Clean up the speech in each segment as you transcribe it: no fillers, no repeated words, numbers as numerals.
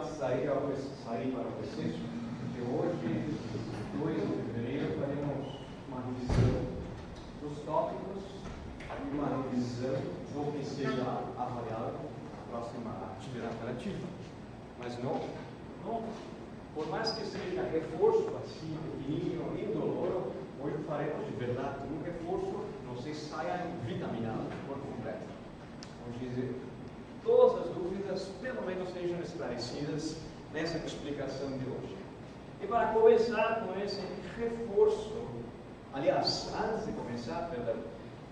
sair para o recesso, porque hoje, 2 de fevereiro, faremos uma revisão dos tópicos e uma revisão do que será avaliado na próxima atividade operativa. Mas não, por mais que seja reforço assim, pequenininho, indoloro, hoje faremos de verdade um reforço, não se saia vitaminado por completo. Vamos dizer, todas as dúvidas, pelo menos, sejam esclarecidas nessa explicação de hoje. E para começar com esse reforço, aliás, antes de começar,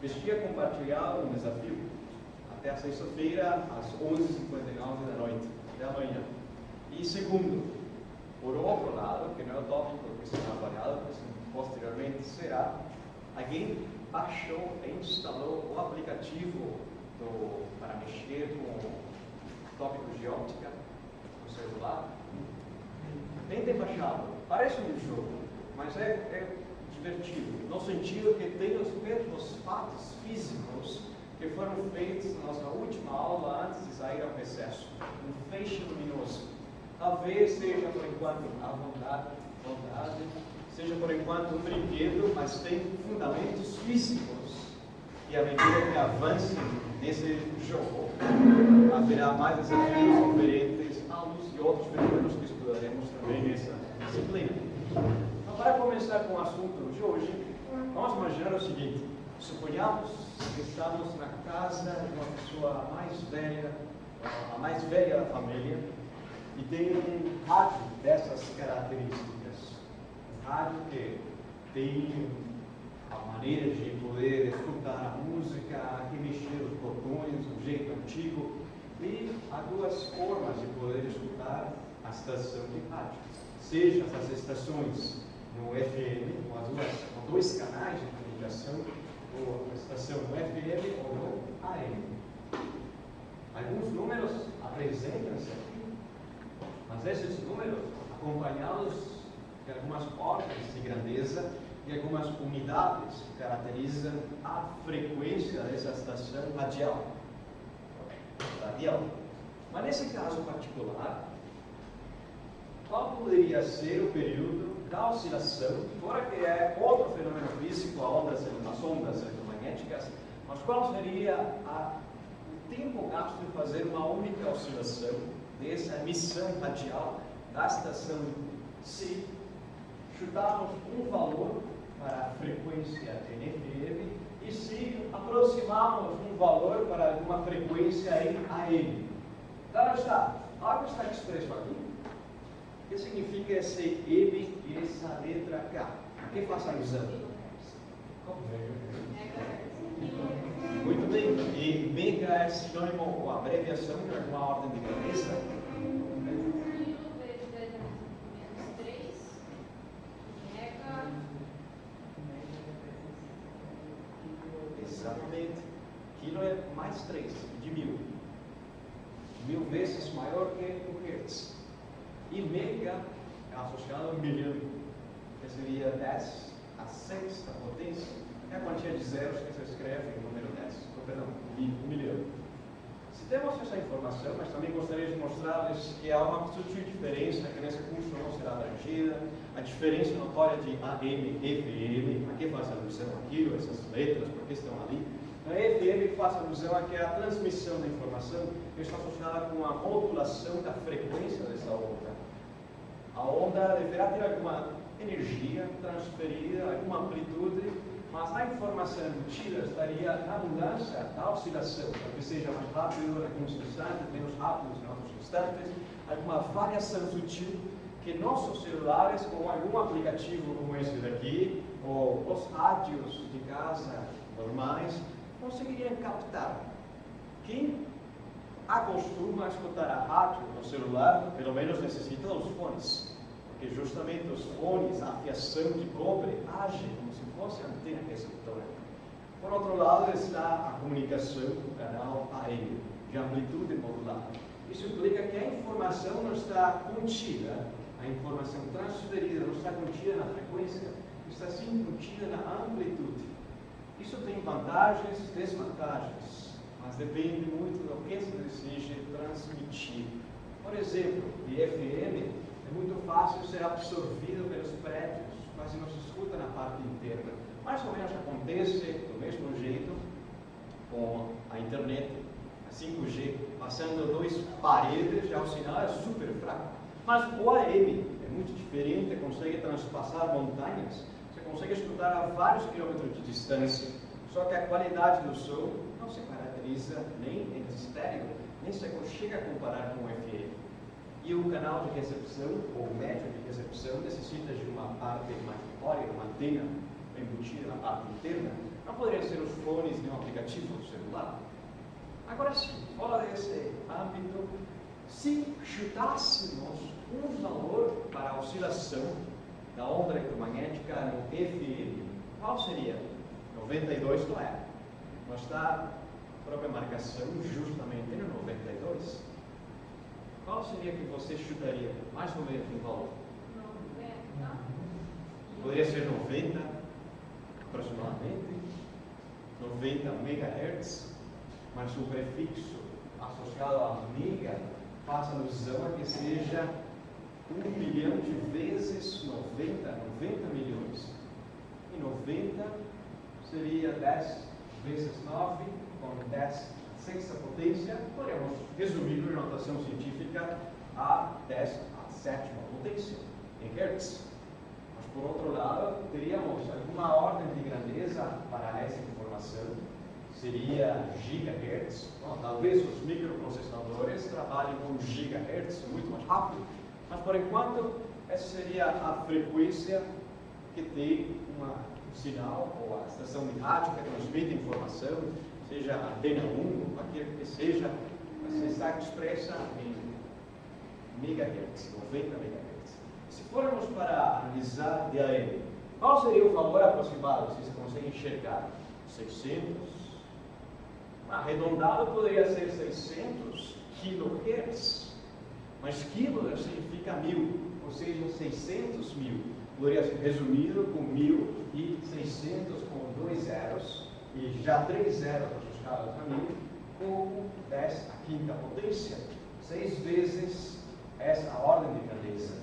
gostaria de compartilhar um desafio até a sexta-feira, às 11h59 da noite, até amanhã. E segundo, por outro lado, que não é o tópico que será avaliado, mas posteriormente será, alguém baixou e instalou o aplicativo para mexer com tópicos de óptica no celular. Tentem baixá-lo. Parece um jogo, mas é divertido, no sentido que tem os mesmos fatos físicos que foram feitos na nossa última aula antes de sair ao recesso. Um feixe luminoso. Talvez seja por enquanto a vontade, seja por enquanto um brinquedo, mas tem fundamentos físicos. E à medida que avance nesse jogo, haverá mais desafios diferentes à luz de outros fenômenos que estudaremos também nessa disciplina. Então, para começar com o assunto de hoje, vamos imaginar o seguinte: suponhamos que estamos na casa de uma pessoa mais velha, a mais velha da família, e tem um rádio dessas características. Um rádio que tem a maneira de poder escutar a música, remexer os botões, do jeito antigo, e há duas formas de poder escutar a estação de rádio. Seja as estações no FM, com dois canais de comunicação, ou a estação no FM ou no AM. Alguns números apresentam-se aqui, mas esses números, acompanhados de algumas ordens de grandeza e algumas unidades que caracterizam a frequência dessa estação radial. Mas nesse caso particular, qual poderia ser o período da oscilação, fora que é outro fenômeno físico, as ondas eletromagnéticas, mas qual seria o tempo gasto de fazer uma única oscilação dessa emissão radial da estação, se chutarmos um valor para a frequência NFM e se aproximarmos um valor para uma frequência em AM? Então está, olha está expresso aqui. O que significa esse M e essa letra K? Quem faz a exame? Muito bem. E mega é sinônimo ou abreviação de alguma ordem de grandeza? Exatamente. Quilo é mais 3, de 1000. 1000 vezes maior que o Hertz. E mega é associado a 1 milhão, que seria 10 a sexta potência. É a quantia de zeros que se escreve em número 10. Perdão, 1 milhão. Se temos essa informação, mas também gostaria de mostrar-lhes que há uma sutil diferença que nesse curso não será abrangida, a diferença notória de AM e FM, a que faz alusão aquilo, essas letras, porque estão ali. A FM faz alusão a que a transmissão da informação está associada com a modulação da frequência dessa onda. A onda deverá ter alguma energia transferida, alguma amplitude, mas a informação embutida estaria na mudança da oscilação, para que seja mais rápido em alguns instantes, menos rápido em outros instantes, alguma variação sutil que nossos celulares, ou algum aplicativo como esse daqui, ou os rádios de casa normais, conseguiriam captar. Quem acostuma a escutar a rádio no celular, pelo menos necessita dos fones, porque justamente os fones, a fiação de cobre, age como se fosse antena receptora. Por outro lado está a comunicação do canal AM, de amplitude modulada. Isso implica que a informação não está contida, a informação transferida não está contida na frequência, está sim contida na amplitude. Isso tem vantagens e desvantagens, mas depende muito do que se deseja transmitir. Por exemplo, de FM é muito fácil ser absorvido pelos prédios, quase não se escuta na parte interna. Mais ou menos acontece do mesmo jeito com a internet, a 5G, passando duas paredes, já o sinal é super fraco. Mas o AM é muito diferente, consegue transpassar montanhas, você consegue escutar a vários quilômetros de distância, só que a qualidade do som não se caracteriza nem em estéreo, nem se chega a comparar com o FM. E o canal de recepção, ou o médio de recepção, necessita de uma parte magnetória, uma antena embutida na parte interna. Não poderiam ser os fones de um aplicativo do celular. Agora sim, fora desse âmbito, se chutássemos um valor para a oscilação da onda eletromagnética no FM, qual seria? 92 não é. Não está a própria marcação justamente no 92. Qual seria que você chutaria? Mais ou menos um valor? 90. Poderia ser 90, aproximadamente. 90 MHz, mas o prefixo associado a mega faz alusão a que seja 1 milhão de vezes 90 milhões. E 90 seria 10 vezes 9, com 10 sexta potência, podemos resumir em notação científica a 10 a sétima potência, em Hertz. Mas, por outro lado, teríamos alguma ordem de grandeza para essa informação, seria gigahertz. Bom, talvez os microprocessadores trabalhem com gigahertz, muito mais rápido, mas, por enquanto, essa seria a frequência que tem um sinal, ou a estação de rádio que transmite informação, seja a antena 1, aquilo que seja, está expressa em megahertz, 90 megahertz. Se formos para analisar de AM, qual seria o valor aproximado, se você consegue enxergar? 600? Arredondado poderia ser 600 kHz, mas quilo significa 1000, ou seja, 600 mil. Poderia ser resumido com 1600 com 2 zeros, e já 3 zeros associados a 1000, como 10 a quinta potência, 6 vezes essa ordem de grandeza.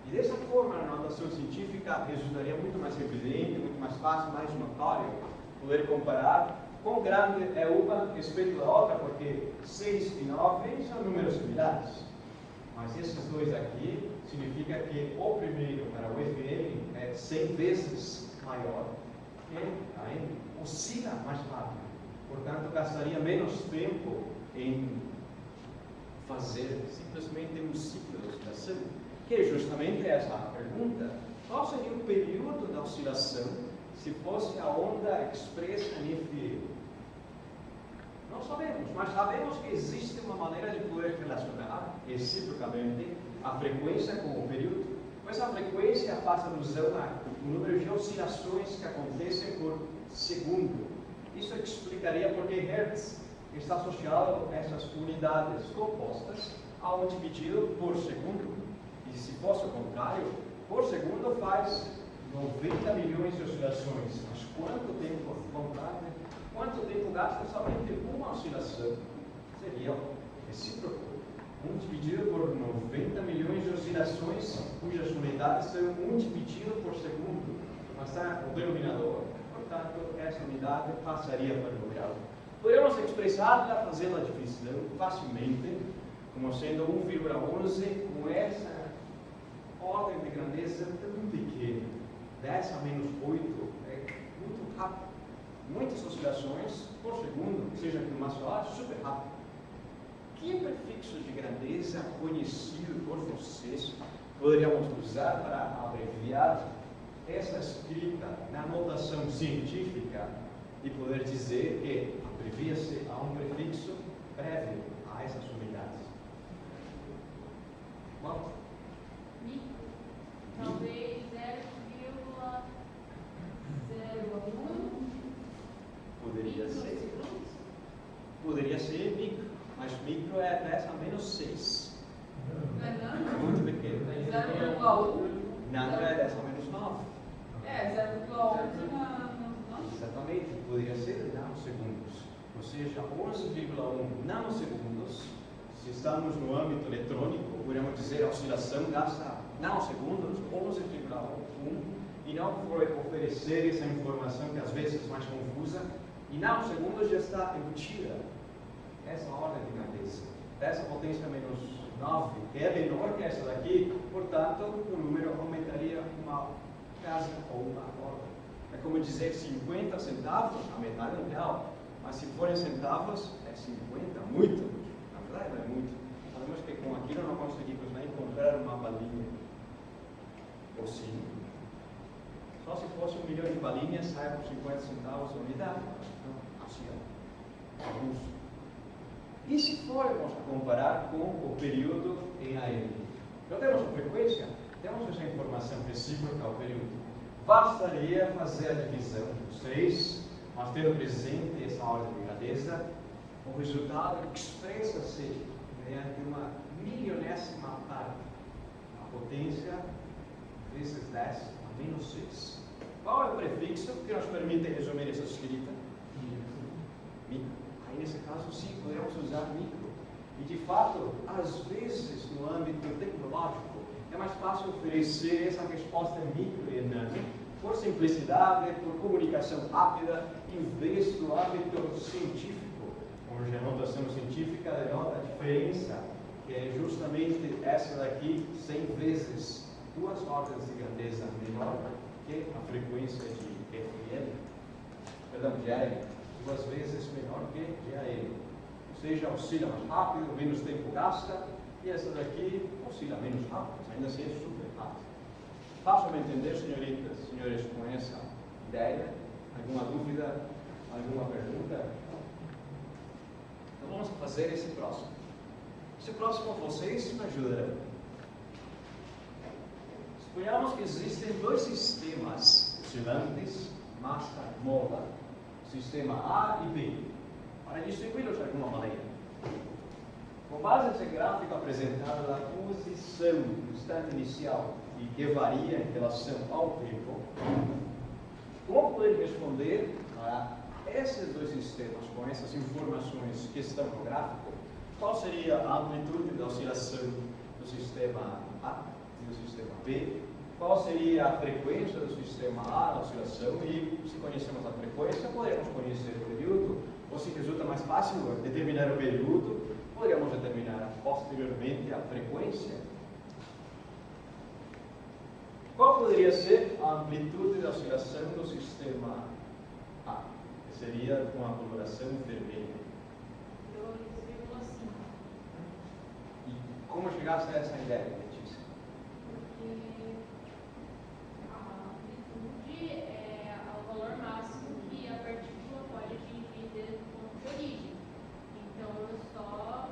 E dessa forma, a notação científica resultaria muito mais evidente, muito mais fácil, mais notório, poder comparar quão grande é uma respeito da outra, porque 6 e 9 são números similares. Mas esses dois aqui significa que o primeiro para o FM é 100 vezes maior que a AM. Oscila mais rápido, portanto gastaria menos tempo em fazer simplesmente um ciclo de oscilação, que é justamente essa a pergunta: qual seria o período da oscilação se fosse a onda expressa em FM? Não sabemos, mas sabemos que existe uma maneira de poder relacionar reciprocamente a frequência com o período, pois a frequência faz alusão ao número de oscilações que acontecem por segundo. Isso explicaria porque Hertz está associado a essas unidades compostas a um dividido por segundo. E se fosse o contrário, por segundo faz 90 milhões de oscilações. Mas quanto tempo gasta somente uma oscilação? Seria recíproco. 1 dividido por 90 milhões de oscilações, cujas unidades são 1 dividido por segundo. Mas está o denominador. Portanto, essa unidade passaria para o numeral. Podemos expressá-la fazendo a divisão facilmente, como sendo 1,11 com essa ordem de grandeza tão pequena. 10 a menos 8 é muito rápido. Muitas oscilações por segundo, seja que uma só, super rápido. Que prefixo de grandeza conhecido por vocês poderíamos usar para abreviar essa escrita na notação científica e poder dizer que abrevia-se a um prefixo prévio a essas unidades? Qual? Talvez 0,01. Poderia ser. Poderia ser micro, mas micro é 10 a menos 6. Não é nano? É muito pequeno. 0,1. Nano é 10 a menos 9. É, 0,11 Exatamente, poderia ser nanosegundos. Ou seja, 11,1 nanosegundos, se estamos no âmbito eletrônico, poderíamos dizer, a oscilação gasta nanosegundos, 11,1, e não for oferecer essa informação que às vezes é mais confusa, e nanosegundos já está embutida essa ordem de grandeza. Dessa potência menos 9, que é menor que essa daqui, portanto, o número aumentaria uma casa ou uma ordem. É como dizer 50 centavos, a metade é um real, mas se forem centavos, é 50, muito. Na verdade, não é muito. Sabemos que com aquilo não conseguimos nem comprar uma balinha. Ou sim. Só se fosse 1 milhão de balinhas, sai por 50 centavos a unidade. Não, assim, alguns. E se formos a comparar com o período em AM? Então temos a frequência, temos essa informação recíproca ao período. Bastaria fazer a divisão por 6, mas tendo presente essa ordem de grandeza, o resultado expressa-se mediante uma milionésima parte. A potência vezes 10 a menos 6. Qual é o prefixo que nos permite resumir essa escrita? Micro. Aí nesse caso sim, podemos usar micro. E de fato, às vezes no âmbito tecnológico, é mais fácil oferecer essa resposta micro e nano, por simplicidade, por comunicação rápida, em vez do âmbito científico, onde a notação científica denota a diferença, que é justamente essa daqui, 100 vezes, 2 ordens de grandeza menor que a frequência de FM, de AM, 2 vezes menor que de AM. Ou seja, oscila mais rápido, menos tempo gasta, e essa daqui oscila menos rápido, ainda assim é super rápido. Façam-me entender, senhoritas, senhores, com essa ideia? Alguma dúvida? Alguma pergunta? Então vamos fazer esse próximo. Esse próximo vocês me ajudarão. Suponhamos que existem 2 sistemas oscilantes, massa-mola, sistema A e B, para distribuí-los de alguma maneira. Com base nesse gráfico apresentado na posição do instante inicial e que varia em relação ao tempo, como poder responder a esses 2 sistemas com essas informações que estão no gráfico? Qual seria a amplitude da oscilação do sistema A e do sistema B? Qual seria a frequência do sistema A, da oscilação? E se conhecemos a frequência, podemos conhecer o período. Ou se resulta mais fácil determinar o período, poderíamos determinar posteriormente a frequência. Qual poderia ser a amplitude da oscilação do sistema A? Que seria com a coloração vermelha. 2,5. E como chegaste a essa ideia, Letícia? Porque a amplitude é o valor máximo que a partícula pode atingir dentro do ponto de origem. Então eu só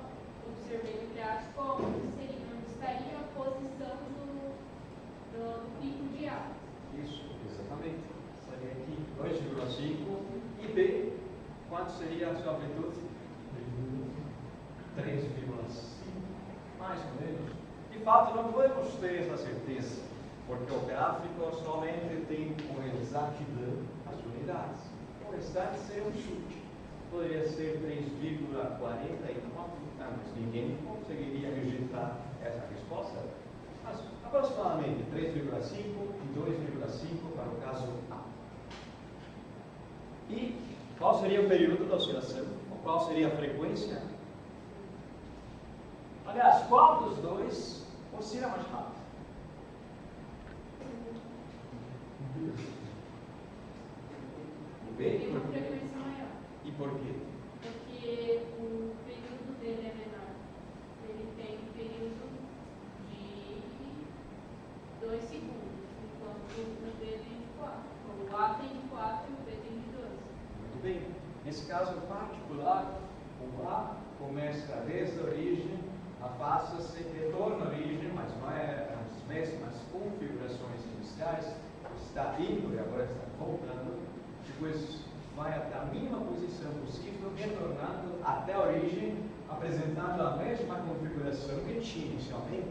observei no gráfico onde estaria a posição do pico de A. Isso, exatamente. Seria aqui 2,5 e B, quanto seria a sua amplitude? 3,5, mais ou menos. De fato, não podemos ter essa certeza, porque o gráfico somente tem com exatidão as unidades. O restante seria um chute. Poderia ser 3,49, mas ninguém conseguiria rejeitar essa resposta. Mas aproximadamente 3,5 e 2,5 para o caso A. E qual seria o período da oscilação? Ou qual seria a frequência? Aliás, qual dos dois oscila mais rápido? O B? Tem uma frequência maior. E por quê? Porque o período dele é menor. Ele tem um período de 2 segundos, enquanto o B tem de 4. O A tem de 4 e o B tem de 2. Muito bem. Nesse caso particular, o A começa desde a origem, afasta-se, retorna à origem, mas não é as mesmas configurações iniciais, está indo e agora está voltando, depois vai até a mínima posição possível, retornando até a origem, apresentando a mesma configuração que tinha inicialmente,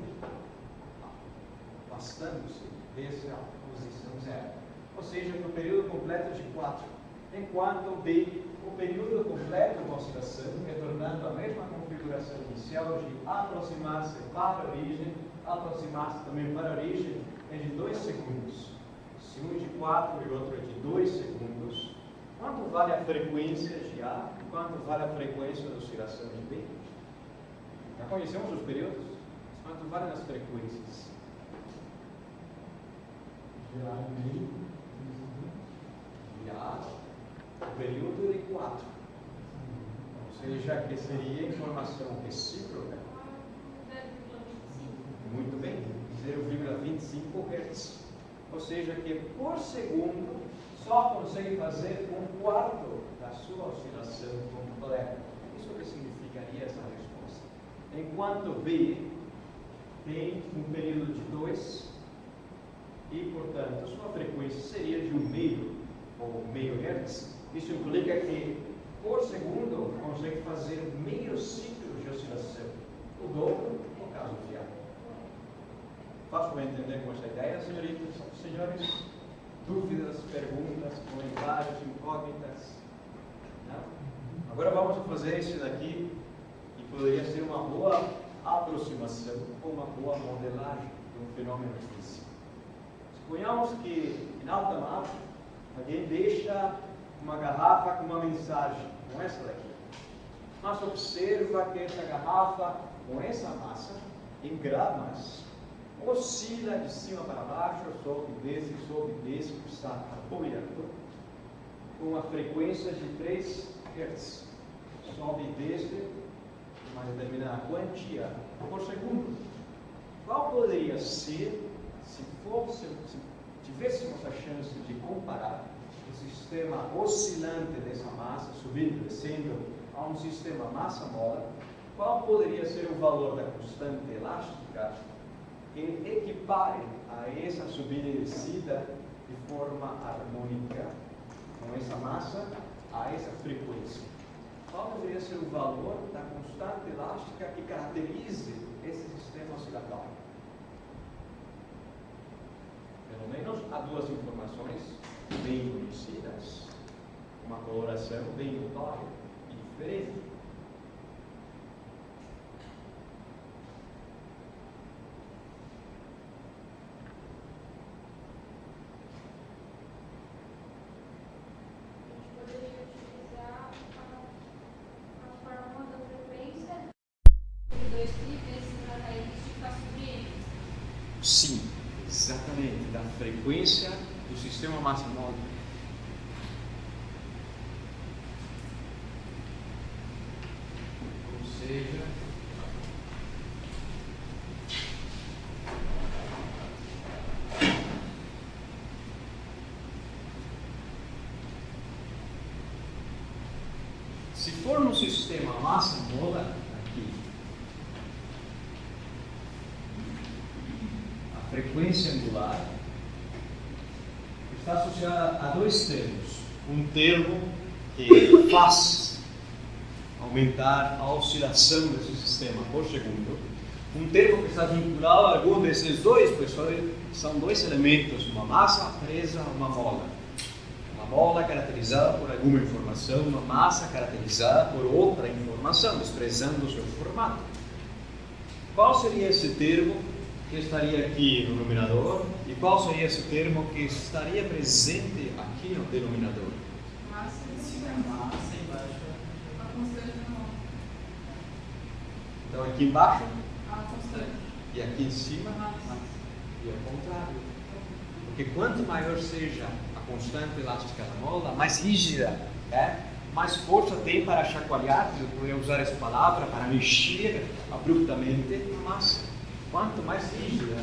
afastando-se dessa posição zero. Ou seja, no período completo de 4. enquanto B, o período completo de oscilação, retornando à mesma configuração inicial de aproximar-se para a origem, aproximar-se também para a origem, é de 2 segundos. Se um é de 4 e outro é de 2 segundos, quanto vale a frequência de A e quanto vale a frequência da oscilação de B? Já conhecemos os períodos? Quanto valem as frequências? De A e B. De A, o período é de 4. Ou seja, que seria informação recíproca. 0,25. Muito bem, 0,25 Hz. Ou seja, que por segundo só consegue fazer 1/4 da sua oscilação completa. Isso que significaria essa resposta. Enquanto B tem um período de 2 e, portanto, sua frequência seria de 1/2 ou meio Hz. Isso implica que por segundo consegue fazer meio ciclo de oscilação, o dobro no caso de A. Fácil de entender com essa ideia, senhoritas, senhores? Dúvidas, perguntas, comentários, incógnitas? Não? Agora vamos fazer isso daqui, que poderia ser uma boa aproximação ou uma boa modelagem de um fenômeno físico. Suponhamos que em alta mar alguém deixa uma garrafa com uma mensagem, como essa daqui. Mas observa que essa garrafa, com essa massa, em gramas, oscila de cima para baixo, sobe e desce, está apoiando, com uma frequência de 3 Hz. Sobe e desce uma determinada quantia por segundo. Qual poderia ser, se tivéssemos a chance de comparar o sistema oscilante dessa massa, subindo e descendo, a um sistema massa-mola, qual poderia ser o valor da constante elástica que equipare a essa subida e descida de forma harmônica com essa massa a essa frequência? Qual deveria ser o valor da constante elástica que caracterize esse sistema oscilatório? Pelo menos há duas informações bem conhecidas, uma coloração bem notória e diferente. Sim, exatamente, da frequência do sistema massa-mola. Ou seja, se for no sistema massa-mola, aqui, a frequência angular está associada a dois termos. Um termo que faz aumentar a oscilação desse sistema por segundo. Um termo que está vinculado a algum desses dois, pois são dois elementos, uma massa presa a uma mola. Uma mola caracterizada por alguma informação, uma massa caracterizada por outra informação, expressando o seu formato. Qual seria esse termo que estaria aqui no numerador e qual seria esse termo que estaria presente aqui no denominador? Massa em cima, Massa embaixo. a constante não. Então aqui embaixo A constante. e aqui em cima e ao contrário. Porque quanto maior seja a constante elástica da mola, mais rígida é, mais força tem para chacoalhar, eu poderia usar essa palavra, para mexer abruptamente a massa. Quanto mais rígida,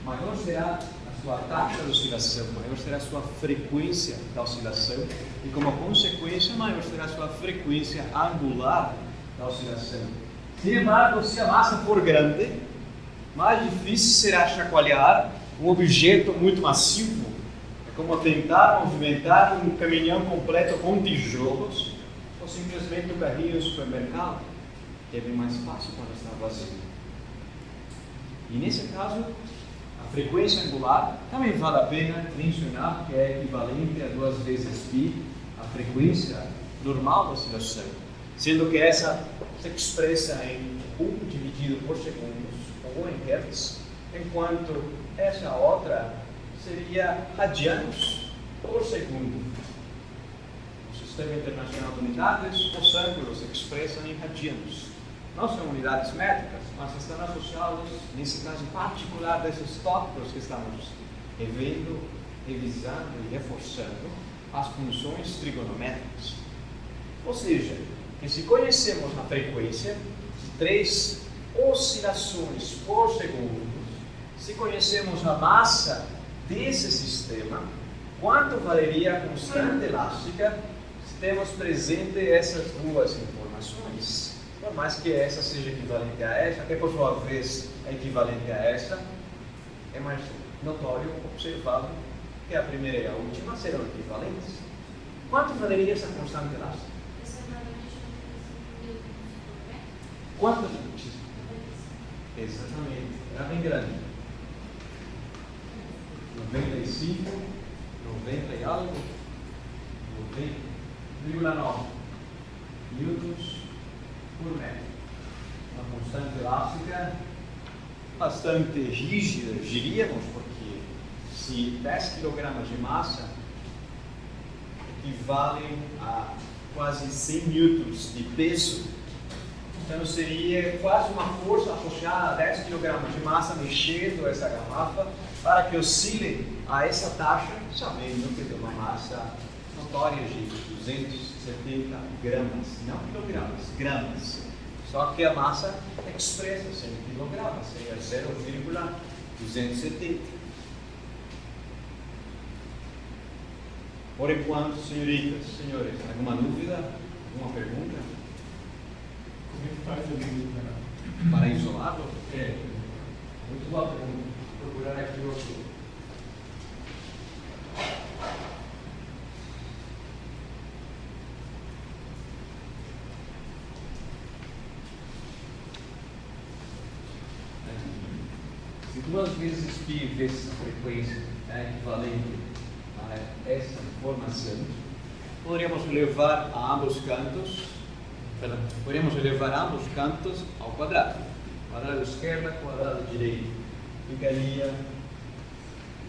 maior será a sua taxa de oscilação, maior será a sua frequência da oscilação e, como consequência, maior será a sua frequência angular da oscilação. Sem embargo, se a massa for grande, mais difícil será chacoalhar um objeto muito massivo. É como tentar movimentar um caminhão completo com tijolos ou simplesmente um carrinho de supermercado, que é bem mais fácil quando está vazio. E nesse caso, a frequência angular também vale a pena mencionar que é equivalente a 2 vezes π, a frequência normal da oscilação, sendo que essa se expressa em 1 dividido por segundos, ou em hertz, enquanto essa outra seria radianos por segundo. No Sistema Internacional de Unidades, os ângulos se expressam em radianos. Não são unidades métricas, mas estão associados, nesse caso particular, desses tópicos que estamos revendo, revisando e reforçando, as funções trigonométricas. Ou seja, que se conhecemos a frequência de 3 oscilações por segundo, se conhecemos a massa desse sistema, quanto valeria a constante elástica se temos presente essas duas informações? Por mais que essa seja equivalente a essa, que por sua vez é equivalente a essa, é mais notório observado que a primeira e a última serão equivalentes. Quanto valeria essa constante elástica? Quantos? Exatamente, era bem grande. 95, 90 e algo, 90,9 newtons por metro. Uma constante elástica bastante rígida, diríamos, porque se 10 kg de massa equivalem a quase 100 newtons de peso, então seria quase uma força associada a 10 kg de massa mexendo essa garrafa para que oscile a essa taxa, sabendo que tem uma massa notória de 270 gramas, não quilogramas, gramas. Só que a massa expressa 100 kg, seria 0,270. Por enquanto, senhoritas, senhores, alguma dúvida? Alguma pergunta? Como é que faz ali Para isolado? É. Muito boa pergunta. Vou procurar aqui o outro. Se 2 vezes π vezes a frequência é equivalente a essa informação, poderíamos levar a ambos cantos, ao quadrado. Quadrado esquerdo, quadrado direito. Ficaria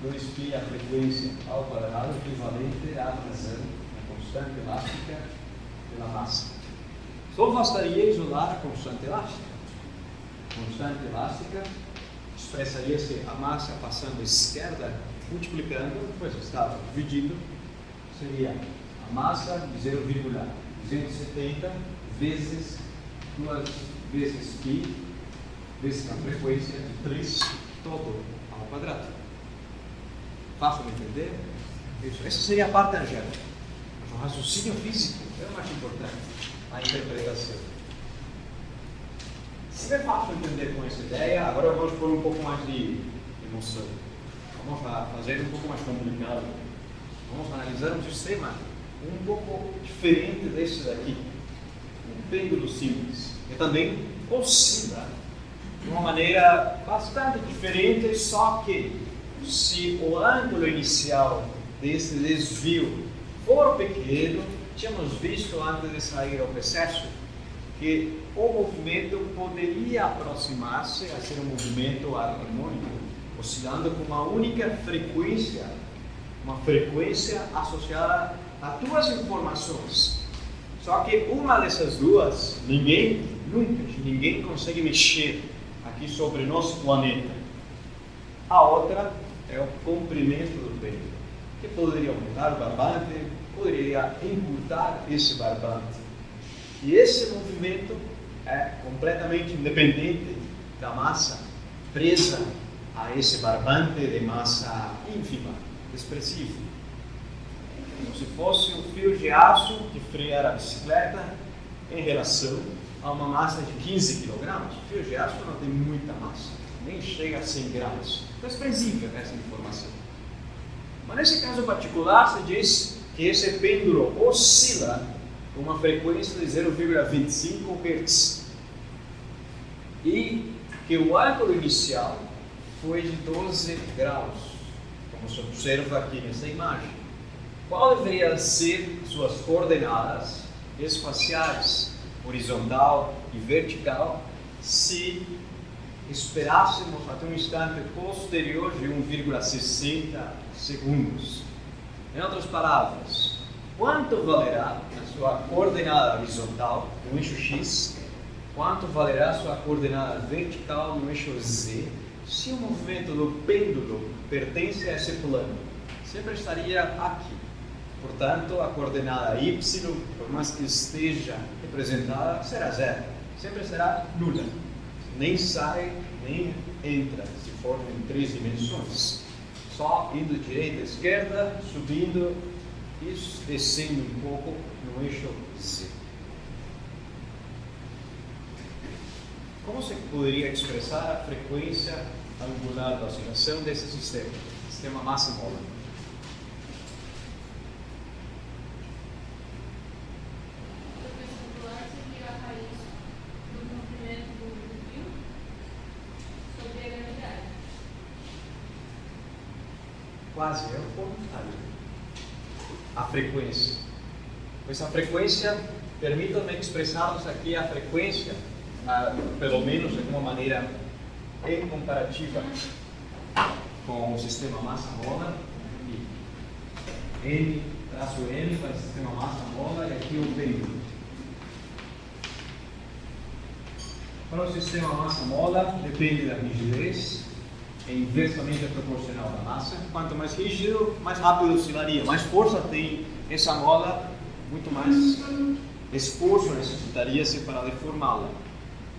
2π a frequência ao quadrado, equivalente à razão, a constante elástica pela massa. Só bastaria isolar a constante elástica. Constante elástica expressaria-se a massa passando à esquerda, multiplicando, depois estava dividido, seria a massa de 0,270 vezes 2 vezes π, vezes a frequência de 3 todo ao quadrado. Fácil de entender? Isso. Essa seria a parte angélica. Mas o raciocínio físico é o mais importante, a interpretação. Se é fácil entender com essa ideia, agora vamos pôr um pouco mais de emoção. Vamos fazer um pouco mais complicado. Vamos analisar um sistema um pouco diferente desse daqui. Um pêndulo simples, que também oscila de uma maneira bastante diferente, só que se o ângulo inicial desse desvio for pequeno, tínhamos visto antes de sair ao processo que o movimento poderia aproximar-se a ser um movimento harmônico, oscilando com uma única frequência, uma frequência associada a 2 informações. Só que uma dessas duas, ninguém consegue mexer aqui sobre o nosso planeta. A outra é o comprimento do pêndulo, que poderia aumentar o barbante, poderia encurtar esse barbante. E esse movimento é completamente independente da massa presa a esse barbante de massa ínfima, expressiva. Como se fosse um fio de aço que frear a bicicleta em relação a uma massa de 15 kg. O fio de aço não tem muita massa, nem chega a 100 gramas. É expressiva essa informação. Mas nesse caso particular, se diz que esse pêndulo oscila com uma frequência de 0,25 Hz e que o ângulo inicial foi de 12 graus, como se observa aqui nessa imagem. qual deveria ser suas coordenadas espaciais, horizontal e vertical, se esperássemos até um instante posterior de 1,60 segundos. Em outras palavras, quanto valerá a sua coordenada horizontal no eixo X, quanto valerá a sua coordenada vertical no eixo Z, se o movimento do pêndulo pertence a esse plano? Sempre estaria aqui. Portanto, a coordenada y, por mais que esteja representada, será zero. Sempre será nula. Nem sai, nem entra, se for em 3 dimensões. Só indo direita, esquerda, subindo e descendo um pouco no eixo Z. Como se poderia expressar a frequência angular da oscilação desse sistema massa-mola? Quase é o contrário. A frequência. Pois a frequência, permita-me expressarmos aqui a frequência, pelo menos de uma maneira em comparativa com o sistema massa-mola. N, traço M para o sistema massa-mola e aqui o pêndulo. Para o sistema massa-mola, depende da rigidez. É inversamente proporcional da massa. Quanto mais rígido, mais rápido oscilaria. Mais força tem essa mola, muito mais esforço necessitaria-se para deformá-la.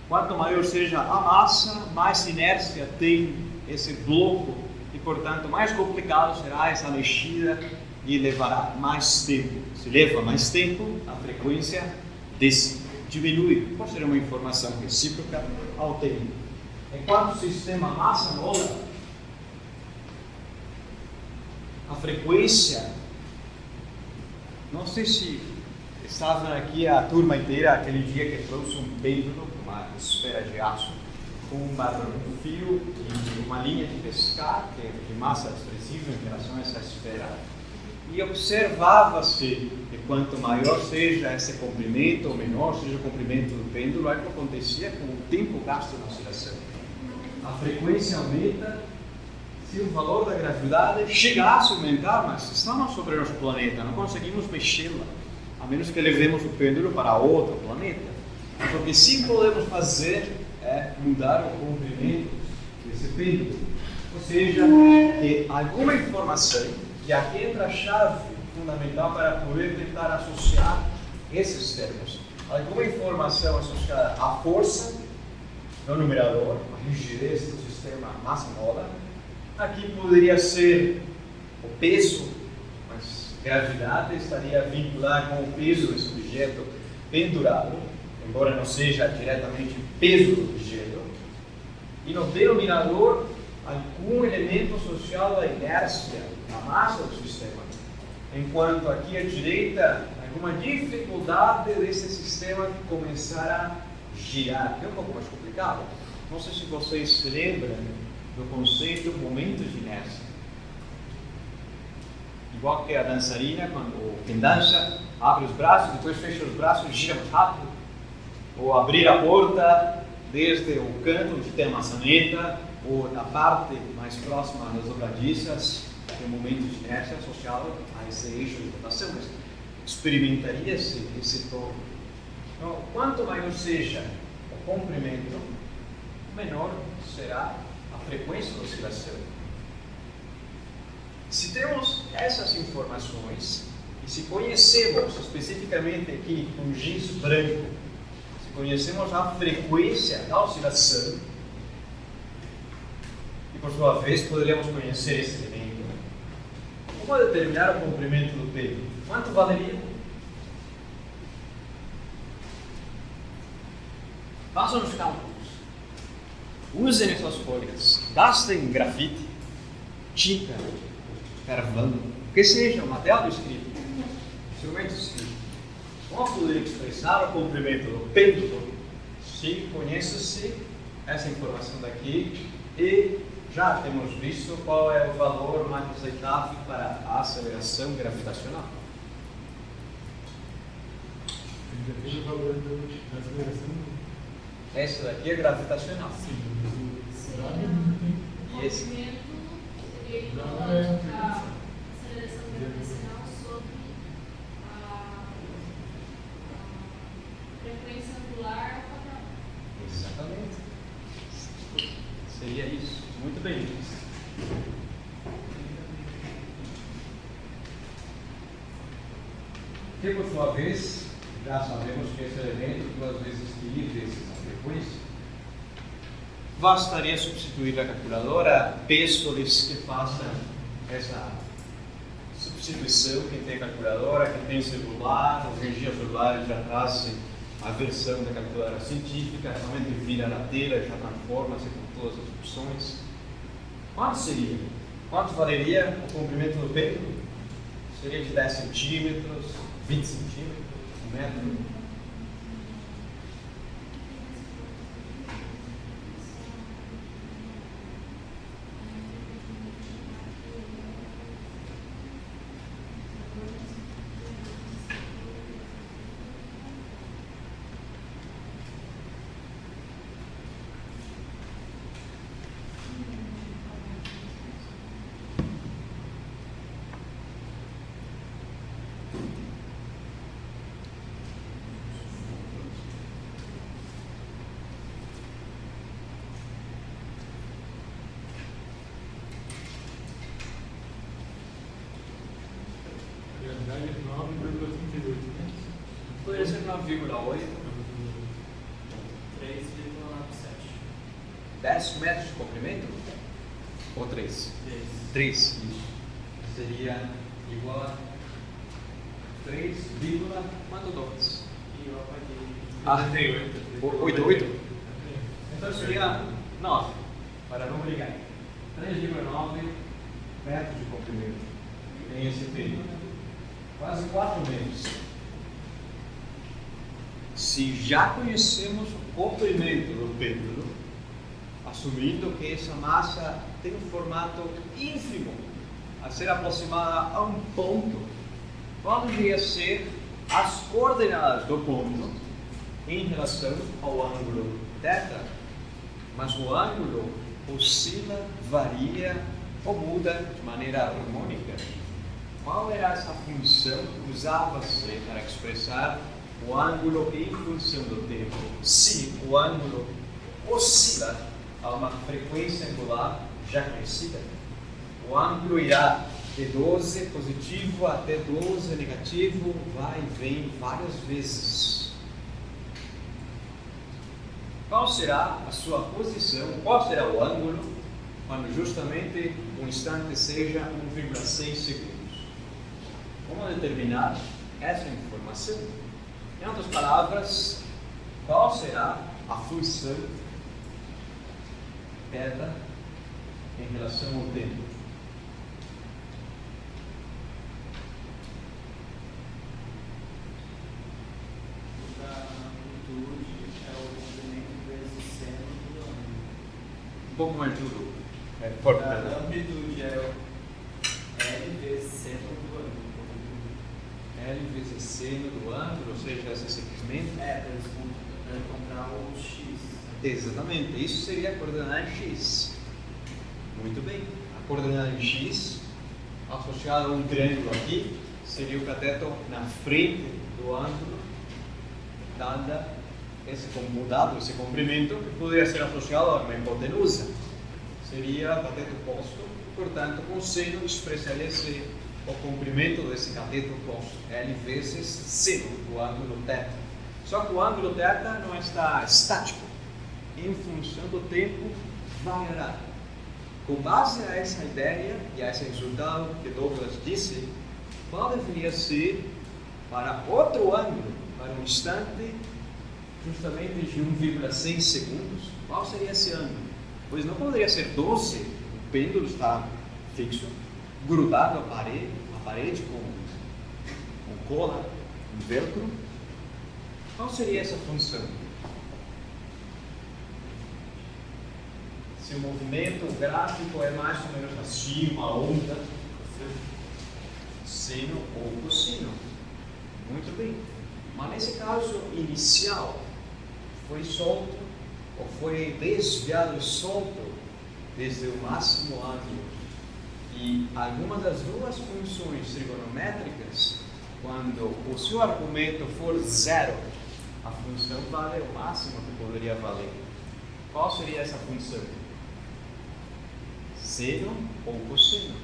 Quanto maior seja a massa, mais inércia tem esse bloco e, portanto, mais complicado será essa mexida e levará mais tempo. Se leva mais tempo, a frequência diminui, por ser uma informação recíproca ao tempo. Enquanto o sistema massa-mola, a frequência, não sei se estavam aqui a turma inteira aquele dia que trouxe um pêndulo, uma esfera de aço, com um fio e uma linha de pescar, que é de massa expressiva em relação a essa esfera, e observava-se que quanto maior seja esse comprimento, ou menor seja o comprimento do pêndulo, é o que acontecia com o tempo gasto na oscilação. A frequência aumenta se o valor da gravidade chegasse a aumentar, mas estamos sobre nosso planeta, não conseguimos mexê-la, a menos que levemos o pêndulo para outro planeta. O que sim podemos fazer é mudar o comprimento desse pêndulo, ou seja, que alguma informação, e aqui entra a chave fundamental para poder tentar associar esses termos, alguma informação associada à força no numerador, a rigidez do sistema massa-mola. Aqui poderia ser o peso, mas gravidade estaria vinculada com o peso desse objeto pendurado, embora não seja diretamente peso do objeto. E no denominador, algum elemento associado à inércia, à massa do sistema. Enquanto aqui à direita, alguma dificuldade desse sistema começar a girar, que é um pouco mais complicado. Não sei se vocês se lembram do conceito momento de inércia. Igual que a dançarina, quando quem dança abre os braços, depois fecha os braços e gira mais rápido. Ou abrir a porta desde o canto onde tem a maçaneta, ou na parte mais próxima das dobradiças, tem um momento de inércia associado a esse eixo de rotação. Mas experimentaria-se esse torno. Então, quanto maior seja o comprimento, menor será a frequência da oscilação. Se temos essas informações, e se conhecemos especificamente aqui com giz branco, se conhecemos a frequência da oscilação, e por sua vez poderíamos conhecer esse elemento, como determinar o comprimento do pêndulo? Quanto valeria? Façam os cálculos. Usem essas folhas. Gastem grafite, tinta, carvão, o que seja, o material do escrito, instrumento escrito. Como poder expressar o comprimento do pêndulo se conhece-se essa informação daqui e já temos visto qual é o valor mais aceitável para a aceleração gravitacional. Já tem o valor da aceleração. Essa daqui é gravitacional. Sim, mas o dado Seria não tem. E esse? movimento seria igual Não, a é aceleração gravitacional sobre a frequência angular ao quadrado. Exatamente. Seria isso. Muito bem. Que por sua vez, já sabemos que esse elemento 2 vezes π vezes a frequência. Bastaria substituir a calculadora, peço-lhes que façam essa substituição. Quem tem calculadora, quem tem celular, hoje em dia os celulares já trazem a versão da calculadora científica, somente vira na tela e já transforma-se com todas as opções. Quanto seria? Quanto valeria o comprimento do pêndulo? Seria de 10 centímetros, 20 centímetros, 1 metro? A gravidade é 9,38, né? Poderia ser 9,8. 9,38. 3,97. 10 metros de comprimento? Ou 3? 3, isso. Seria igual a 3, quanto 2? E eu apaguei. Ah, 38. 8. Então seria 9, para não brigar. 3,9 metros de comprimento em esse período. Quase 4 metros. Se já conhecemos o comprimento do pêndulo, assumindo que essa massa tem um formato ínfimo a ser aproximada a um ponto, qual deveria ser as coordenadas do ponto em relação ao ângulo θ? Mas o ângulo oscila, varia ou muda de maneira harmônica. Qual era essa função que usava-se para expressar o ângulo em função do tempo? Se o ângulo oscila a uma frequência angular já conhecida, o ângulo irá de 12 positivo até 12 negativo, vai e vem várias vezes. Qual será a sua posição, qual será o ângulo, quando justamente o instante seja 1,6 segundos? Como determinar essa informação? Em outras palavras, qual será a função θ em relação ao tempo? Da amplitude é o comprimento vezes seno do ângulo. Um pouco mais duro. Da amplitude é o L vezes seno do ângulo. L vezes seno do ângulo, ou seja, essa simplesmente. Para encontrar o X. Exatamente, isso seria a coordenada em X. Muito bem, a coordenada em X, associada a um triângulo aqui, seria o cateto na frente do ângulo, dada mudado esse comprimento, que poderia ser associado a uma hipotenusa. Seria cateto oposto, portanto, com seno expressaria-se o comprimento desse cateto oposto, L vezes seno do ângulo θ. Só que o ângulo θ não está estático. Em função do tempo, variará. Com base a essa ideia e a esse resultado que Douglas disse, qual deveria ser para outro ângulo, para um instante, justamente de 1,6 segundos, qual seria esse ângulo? Pois não poderia ser 12, o pêndulo está fixo, grudado à parede com cola, um velcro. Qual seria essa função? Se se o movimento gráfico é mais ou menos assim, uma onda, seno ou cosseno. Muito bem. Mas nesse caso inicial, foi solto ou foi desviado e solto desde o máximo ângulo. E alguma das duas funções trigonométricas, quando o seu argumento for zero, a função vale o máximo que poderia valer. Qual seria essa função? Seno ou cosseno?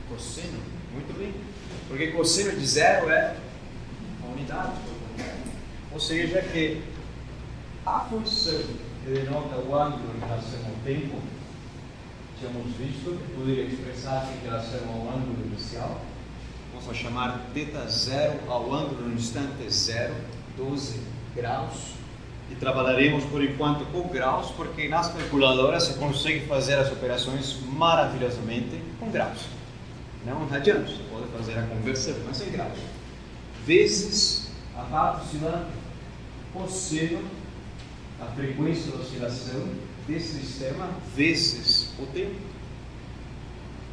Cosseno, muito bem. Porque cosseno de zero é a unidade. Ou seja, que a função que denota o ângulo em relação ao tempo, tínhamos visto que poderia expressar em relação ao ângulo inicial. Vamos chamar θ0 ao ângulo no instante 0, 12 graus. E trabalharemos por enquanto com graus, porque nas calculadoras você consegue fazer as operações maravilhosamente com graus. Não radianos, você pode fazer a conversão, mas em graus. Vezes a parte oscilante, cosseno, a frequência da oscilação desse sistema, vezes o tempo.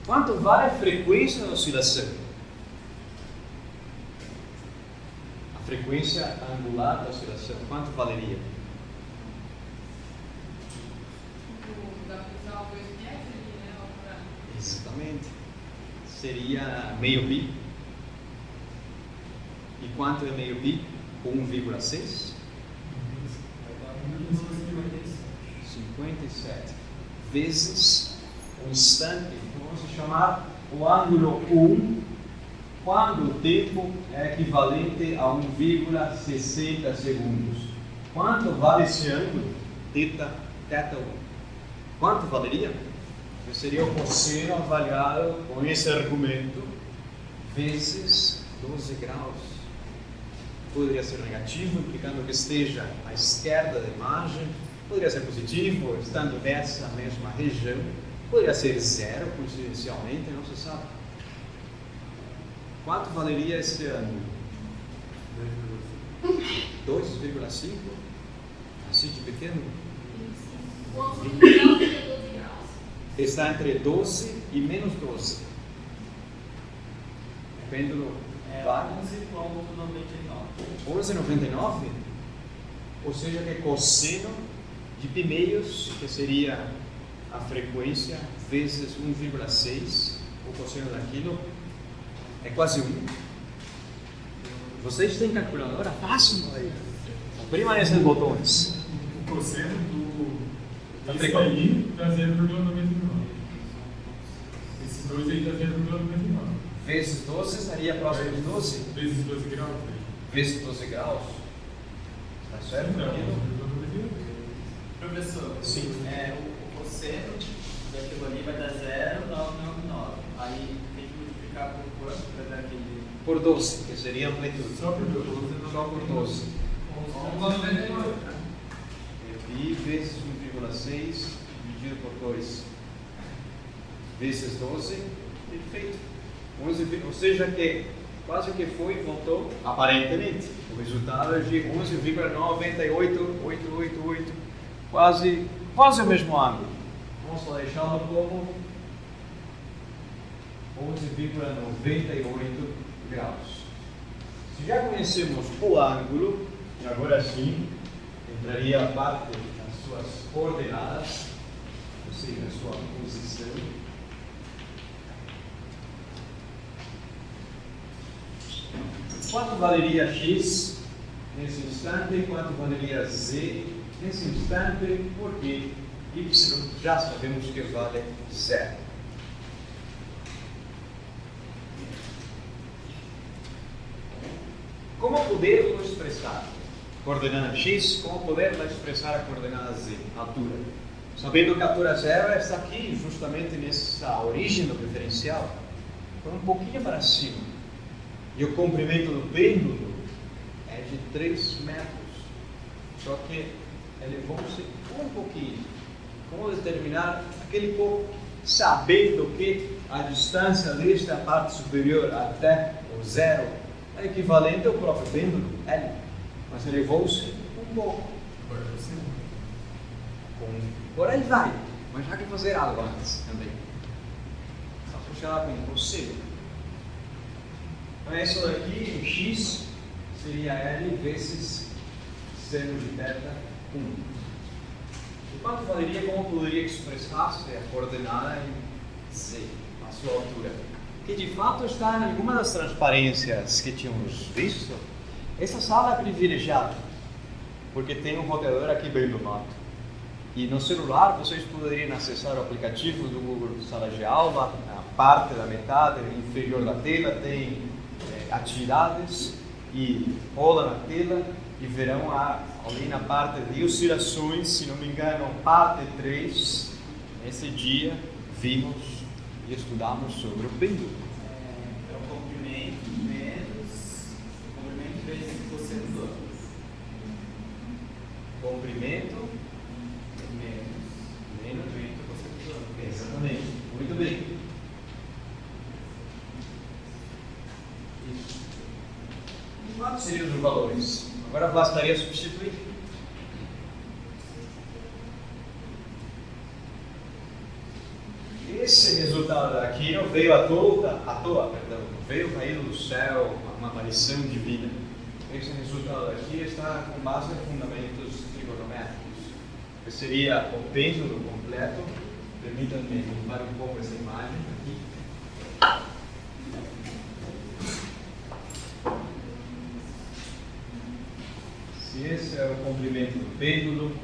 Quanto vale a frequência da oscilação? A frequência angular da oscilação, quanto valeria? Dá para usar o 2 metros, né? Exatamente. Seria meio pi. E quanto é meio pi? 1,6? 57 vezes o instante. Vamos chamar o ângulo 1 quando o tempo é equivalente a 1,60 segundos. Quanto vale esse ângulo? θ1. Quanto valeria? Seria o cosseno avaliado com esse argumento vezes 12 graus. Poderia ser negativo, implicando que esteja à esquerda da imagem. Poderia ser positivo, estando nessa mesma região. Poderia ser zero, coincidencialmente, não se sabe. Quanto valeria esse ângulo? 2,5? Assim de pequeno? O ângulo inicial seria 12 graus. Está entre 12 e menos 12. Depende do... É Vale. 11,99. 11,99? Ou seja, que é cosseno de π meios, que seria a frequência, vezes 1,6, o cosseno daquilo, é quase 1. Vocês têm calculadora? Fácil aí. Prima esses botões. O cosseno do... Tá Esse aí dá 0,99. Esses dois aí dá 0,99. Vezes 12 estaria próximo de 12? Vezes 12 graus. Né? Vezes 12 graus? Está certo? Então, Aquilo? 0,99. Professor, Sim. O cosseno daquilo ali vai dar 0,999. Aí tem que multiplicar por quanto para dar aquele... Por 12, que seria a amplitude. Só por 12. Só por 12. 11,99. Pi vezes 1,6 dividido por 2 vezes 12, perfeito. 11, ou seja, que quase que foi e voltou, aparentemente. O resultado é de 11,98888, quase o mesmo ângulo. Vamos só deixá-lo como 11,98 graus. Se já conhecemos o ângulo, e agora sim entraria a parte das suas coordenadas, ou seja, a sua posição. Quanto valeria x nesse instante e quanto valeria z nesse instante? Porque y já sabemos que vale 0. Como podemos expressar coordenada x? Como podemos expressar a coordenada z, a altura? Sabendo que a altura 0 está aqui, justamente nessa origem do diferencial, então um pouquinho para cima. E o comprimento do pêndulo é de 3 metros. Só que elevou-se um pouquinho. Como determinar aquele pouco, sabendo que a distância desta parte superior até o 0 é equivalente ao próprio pêndulo, L. Mas elevou-se um pouco. Agora você. Por aí vai. mas há que fazer algo antes também. Está associada com você. Então, isso daqui, em x, seria L vezes seno de θ 1. E quanto valeria, como poderia expressar-se a coordenada em z, a sua altura? Que de fato está em alguma das transparências que tínhamos visto. Essa sala é privilegiada, porque tem um roteador aqui bem no mato. E no celular vocês poderiam acessar o aplicativo do Google Sala de Aula, a parte da metade inferior da tela tem atividades, e rola na tela e verão ali na parte de oscilações, se não me engano, parte 3, esse dia vimos e estudamos sobre o pêndulo. É o comprimento menos o comprimento vezes o cosseno do ângulo. Comprimento Menos o cosseno do ângulo. exatamente, muito bem. Isso. E quantos seriam os valores? Agora bastaria substituir. Esse resultado daqui não veio à toa, não veio caído do céu, uma aparição divina. Esse resultado daqui está com base em fundamentos trigonométricos, que seria o pêndulo completo. Permitam-me limpar um pouco essa imagem aqui. Se esse é o comprimento do pêndulo,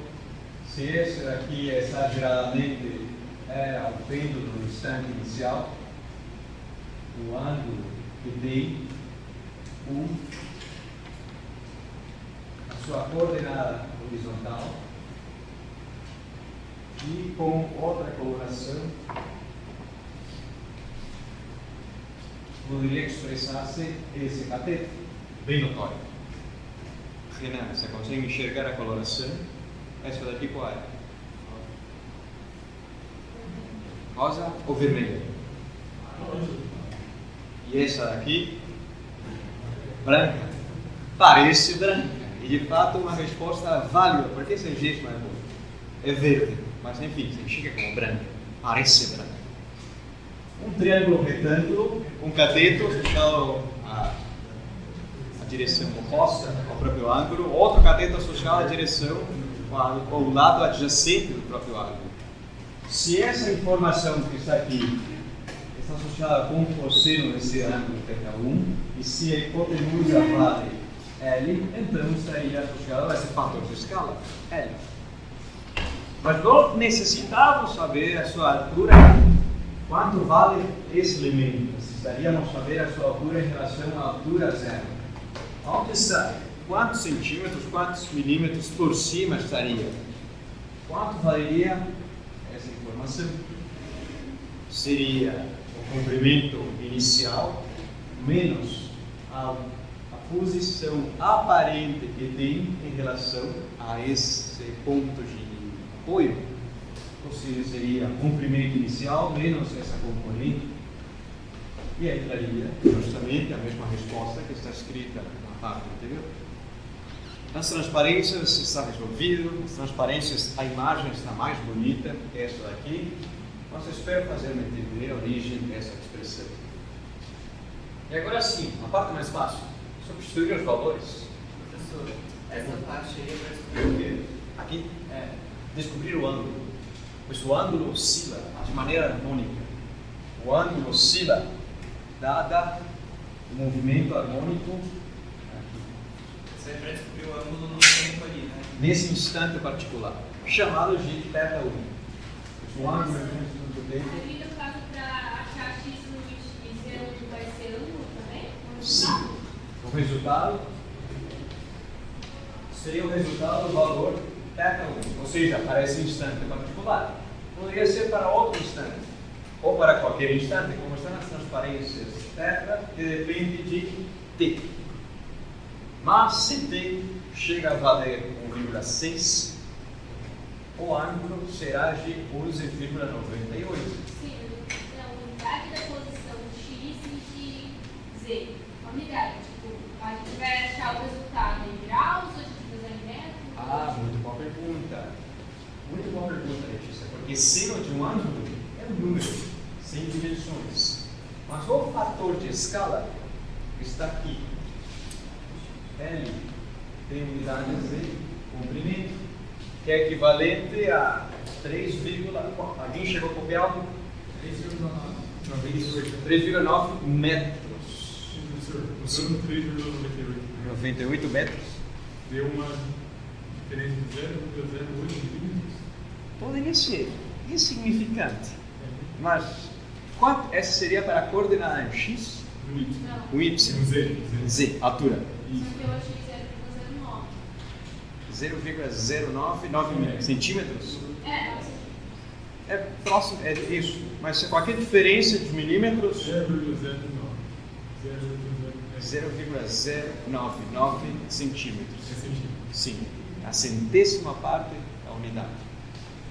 se esse daqui exageradamente é o pêndulo no instante inicial, o ângulo que tem a sua coordenada horizontal, e com outra coloração poderia expressar-se esse cateto, bem notório. Renan, você consegue enxergar a coloração? Essa daqui qual é? Rosa ou vermelha? E essa daqui? Branca. Parece branca. E de fato uma resposta válida, porque esse gesto não é bom. É verde, mas enfim, significa como branca. Parece branca. Um triângulo retângulo, um cateto associado à direção oposta ao próprio ângulo, outro cateto associado à direção ao lado adjacente do próprio ângulo. Se essa informação que está aqui está associada com o cosseno desse ângulo θ1, e se a hipotenusa vale L, então estaria associada a esse fator de escala, L. Mas não necessitávamos saber a sua altura, quanto vale esse elemento. Precisaríamos saber a sua altura em relação à altura zero. Onde está? Quantos centímetros, quantos milímetros por cima estaria? Quanto valeria essa informação? Seria o comprimento inicial menos a posição aparente que tem em relação a esse ponto de apoio. Ou seja, seria comprimento inicial menos essa componente. E aí daria justamente a mesma resposta que está escrita na parte anterior. As transparências está resolvido, as transparências, a imagem está mais bonita que essa daqui, mas eu espero fazer-me entender a origem dessa expressão. E agora sim, a parte mais fácil, substituir os valores. Professor, essa parte aí é para descobrir o quê? Aqui, É. descobrir o ângulo, pois o ângulo oscila de maneira harmônica. O ângulo oscila dada o movimento harmônico aqui. Isso aí é para descobrir o ângulo no tempo ali, né? Nesse instante particular, chamado de θ1. O ângulo do tempo. Ali no caso, para achar x no y, Z vai ser ângulo também? Sim. O resultado seria o resultado do valor θ1, ou seja, para esse instante particular. Poderia ser para outro instante, ou para qualquer instante, como estão nas transparências θ, que depende de t. Mas se t chega a valer 1,6, o ângulo será de 11,98. Sim, a unidade da posição x e de z. A unidade, tipo, a gente vai achar o resultado em graus ou a gente vai usar em metros? Ah, muito boa pergunta. Muito boa pergunta, Letícia. Porque seno dimensões. Mas o fator de escala está aqui. L tem unidades de comprimento, que é equivalente a 3, alguém chegou a copiar algo? 3,9 metros. Usando 3,98. 98 metros. Deu uma diferença de 0,08 milímetros. Poderia ser insignificante. Mas essa seria para a coordenada em X? No Y. O Y. Um Z. Z, altura. Só que eu achei 0,09. 0,099 centímetros. É, É próximo, é isso. Mas qualquer diferença de milímetros, 0,09. 0,099 centímetros. É centímetro. Sim, a centésima parte da unidade.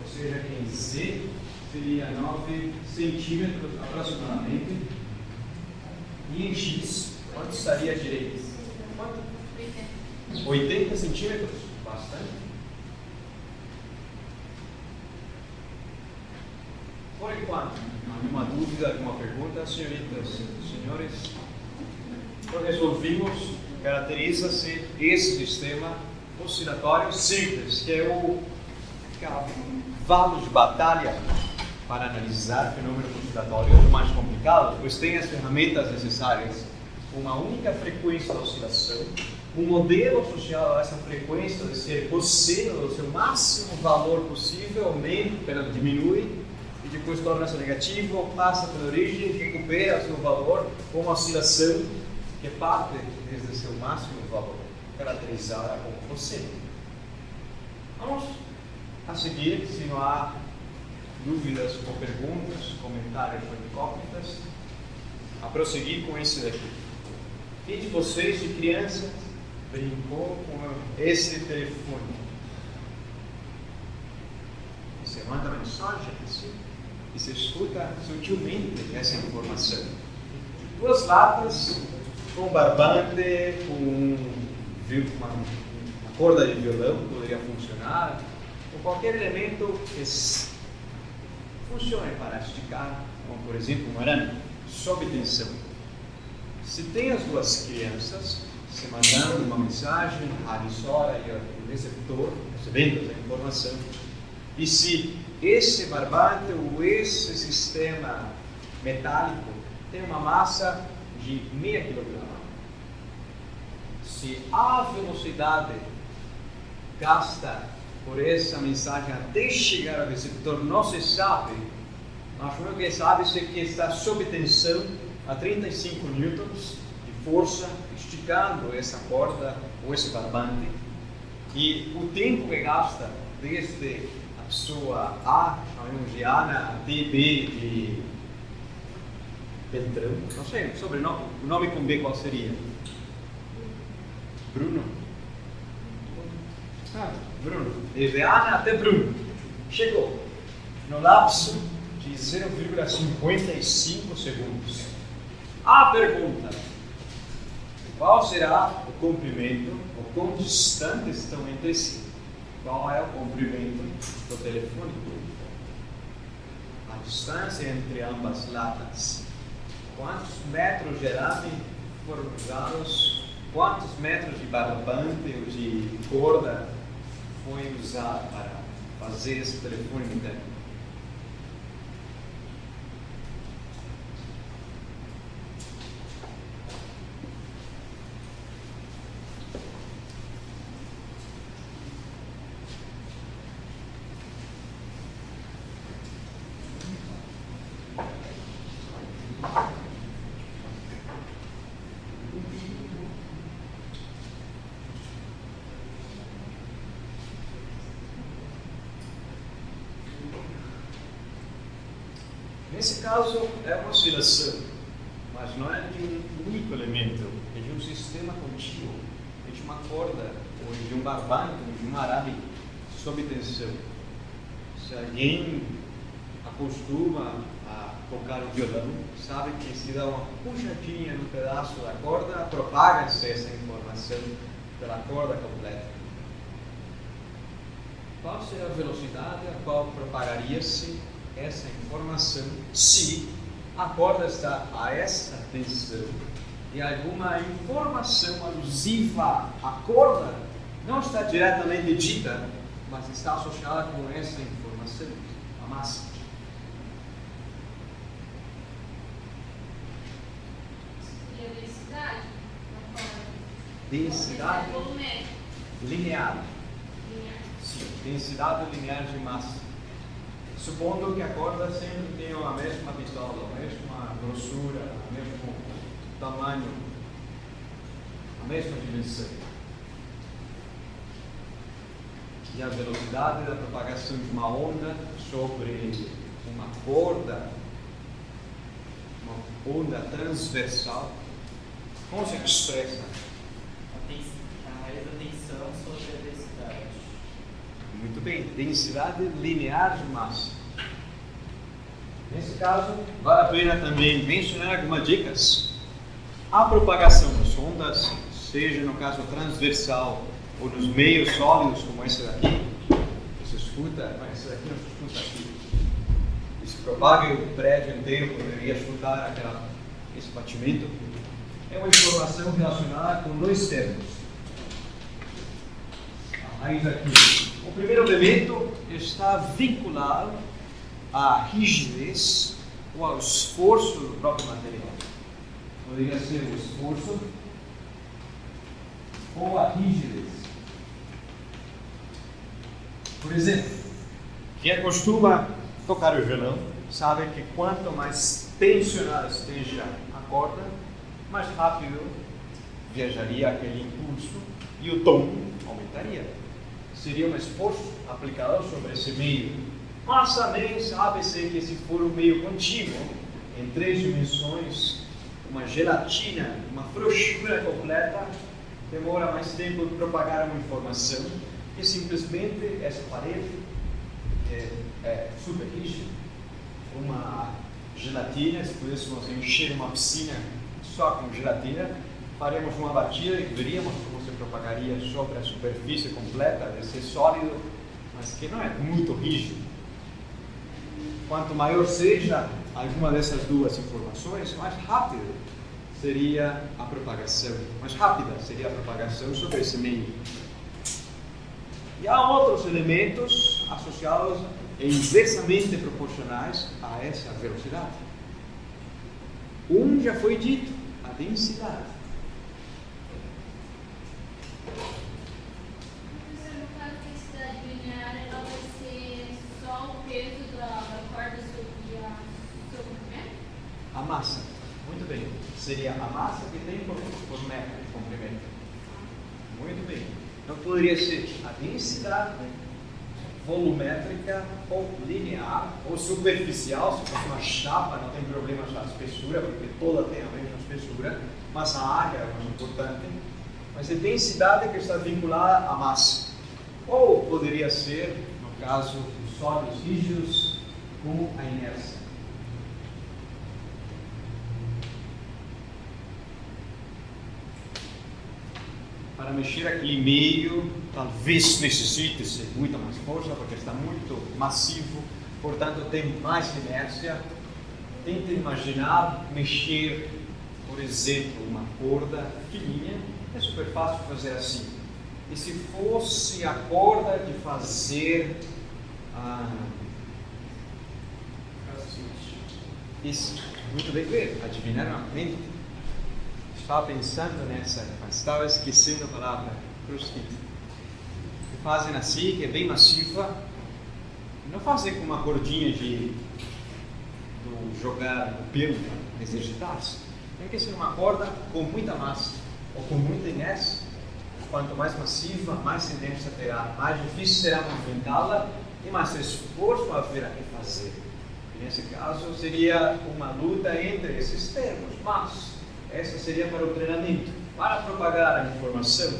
Ou seja, em Z seria 9 centímetros aproximadamente. E em X, quanto estaria à direita? 80 centímetros? Bastante. Por enquanto, alguma dúvida, alguma pergunta, senhoritas, senhores? Então, resolvimos, caracteriza-se esse sistema oscilatório simples, que é o cavalo de batalha para analisar fenômenos oscilatórios mais complicados, pois tem as ferramentas necessárias, uma única frequência da oscilação, um modelo associado a essa frequência de ser cosseno do seu máximo valor possível, aumenta, diminui, e depois torna-se negativo, passa pela origem, recupera seu valor com uma oscilação que parte desde seu máximo valor, caracterizada como cosseno. Vamos a seguir, se não há dúvidas ou perguntas, comentários ou incógnitas, a prosseguir com esse daqui. Quem de vocês, de criança, brincou com esse telefone? Você manda mensagem assim, e você escuta sutilmente essa informação. Duas latas com barbante, com uma corda de violão poderia funcionar, ou qualquer elemento que funcione para esticar, como por exemplo um arame, sob tensão. Se tem as duas crianças se mandando uma mensagem, a emissora e o receptor recebendo essa informação, e se esse barbante ou esse sistema metálico tem uma massa de meio quilograma, se a velocidade gasta por essa mensagem até chegar ao receptor não se sabe, mas o que sabe é que está sob tensão a 35 newtons de força, esticando essa corda ou esse barbante, e o tempo que gasta desde a pessoa A, chamamos de Ana, até B de Beltrão, não sei, sobrenome, o nome com B qual seria? Bruno? Bruno, desde Ana até Bruno, chegou no lapso de 0,55 segundos. A pergunta: qual será o comprimento, ou quão distantes estão entre si? Qual é o comprimento do telefone? A distância entre ambas latas. Quantos metros de arame foram usados? Quantos metros de barbante ou de corda foi usado para fazer esse telefone interno? Nesse caso é uma oscilação, mas não é de um único elemento, é de um sistema contínuo, é de uma corda, ou de um barbante, ou de um arame sob tensão. Se alguém acostuma a tocar o violão, sabe que se dá uma puxadinha no pedaço da corda, propaga-se essa informação pela corda completa. Qual seria a velocidade a qual propagaria-se essa informação se a corda está a essa tensão e alguma informação alusiva à corda não está diretamente dita, mas está associada com essa informação, a massa. Seria densidade? Não pode. Densidade Volumétrica. linear. Linear. Sim, densidade linear de massa. Supondo que a corda sempre tenha a mesma bitola, a mesma grossura, o mesmo tamanho, a mesma dimensão. E a velocidade da propagação de uma onda sobre uma corda, uma onda transversal, como se expressa? A raiz da tensão sobre a densidade. Muito bem, densidade linear de massa. Nesse caso, vale a pena também mencionar algumas dicas. A propagação das ondas, seja no caso transversal ou nos meios sólidos, como esse daqui, você escuta, mas esse daqui não se escuta aqui. E se propaga o prédio inteiro, poderia escutar esse batimento. É uma informação relacionada com dois termos. A raiz aqui. O primeiro elemento está vinculado à rigidez ou ao esforço do próprio material. Poderia ser o esforço ou a rigidez. Por exemplo, quem costuma tocar o violão sabe que quanto mais tensionada esteja a corda, mais rápido viajaria aquele impulso e o tom aumentaria. Seria um esforço aplicado sobre esse meio. Mas também sabe-se que se for um meio contínuo, em 3 dimensões, uma gelatina, uma frouxura completa, demora mais tempo de propagar uma informação e simplesmente essa parede é super rígida. Uma gelatina, se pudéssemos encher uma piscina só com gelatina, faremos uma batida e veríamos como se propagaria sobre a superfície completa desse sólido, mas que não é muito rígido. Quanto maior seja alguma dessas duas informações, mais rápida seria a propagação, mais rápida seria a propagação sobre esse meio. E há outros elementos associados e inversamente proporcionais a essa velocidade. Um já foi dito, a densidade. Professor, no caso da densidade linear, ela vai ser só o peso da corda sobre o seu comprimento? A massa. Muito bem. Seria a massa que tem por metro de comprimento. Muito bem. Então poderia ser a densidade volumétrica ou linear ou superficial. Se fosse uma chapa, não tem problema a espessura, porque toda tem a mesma espessura, mas a área é mais importante. Mas a densidade que está vinculada à massa. Ou poderia ser, no caso dos sólidos rígidos, com a inércia. Para mexer aquele meio, talvez necessite-se muita mais força, porque está muito massivo, portanto tem mais inércia. Tente imaginar mexer, por exemplo, uma corda fininha, é super fácil fazer assim. E se fosse a corda de fazer isso, muito bem ver, adivinharam a mente? Estava pensando nessa, mas estava esquecendo a palavra crossfit. Que fazem assim, que é bem massiva. Não fazem com uma cordinha de jogar o pelo, exercitar-se. Tem que ser uma corda com muita massa ou com muita inércia. Quanto mais massiva, mais inércia terá, mais difícil será movimentá-la e mais esforço haverá que fazer. E nesse caso seria uma luta entre esses termos, mas essa seria para o treinamento. Para propagar a informação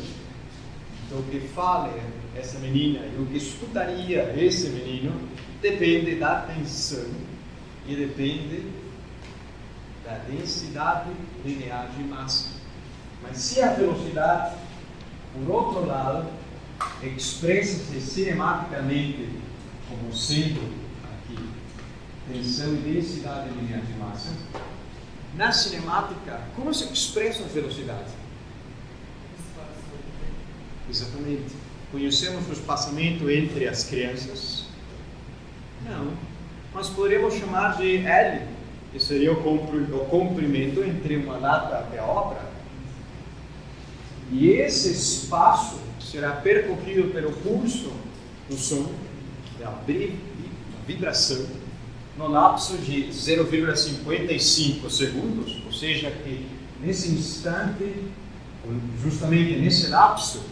do que fala essa menina e o que escutaria esse menino, depende da tensão e depende da densidade linear de massa. Mas se a velocidade, por outro lado, expressa-se cinematicamente como sendo aqui tensão e densidade linear de massa. Na cinemática, como se expressa a velocidade? Exatamente. Conhecemos o espaçamento entre as crianças? Não. Mas poderíamos chamar de L, que seria o comprimento entre uma data e a outra. E esse espaço será percorrido pelo pulso do som, da vibração, no lapso de 0,55 segundos, ou seja, que nesse instante, justamente nesse lapso,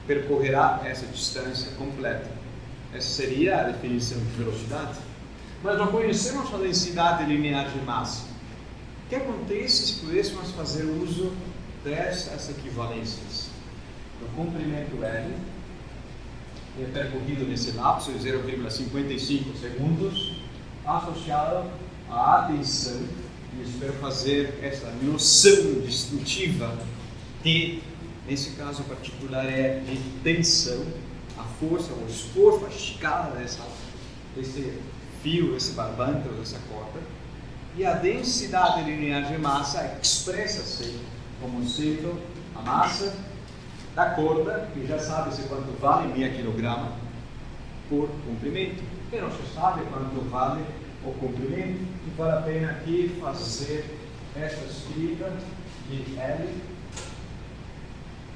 percorrerá essa distância completa. Essa seria a definição de velocidade. Mas não conhecemos a densidade linear de massa. O que acontece se pudéssemos fazer uso dessas equivalências? O comprimento L é percorrido nesse lapso de 0,55 segundos, associado à tensão, e espero fazer essa noção distintiva de, nesse caso particular, é de tensão, a força, o esforço, a escala desse fio, esse barbante, dessa corda, e a densidade linear de massa expressa-se como sendo a massa da corda, que já sabe-se quanto vale meia quilograma por comprimento, e não se sabe quanto vale o comprimento, e vale a pena aqui fazer essa escrita de L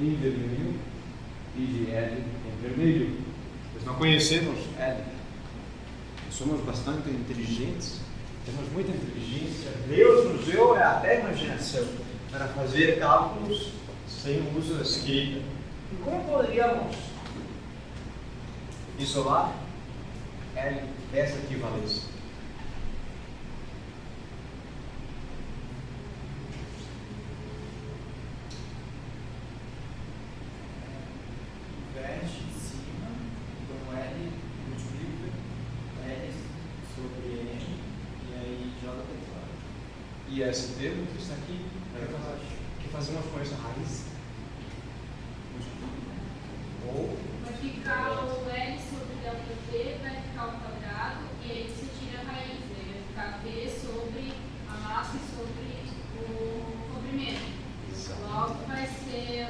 em vermelho e de L em vermelho. Nós não conhecemos L. Somos bastante inteligentes, temos muita inteligência. Deus nos deu até imaginação para fazer cálculos sem o uso da escrita. E como poderíamos isolar L dessa equivalência? Inverte em cima, então L multiplica L sobre M e aí joga para fora. E esse termo que está aqui, que fazemos com essa raiz? Ou Vai ficar o L sobre delta T, vai ficar o quadrado, e aí você tira a raiz, né? Vai ficar P sobre a massa e sobre o comprimento. Logo vai ser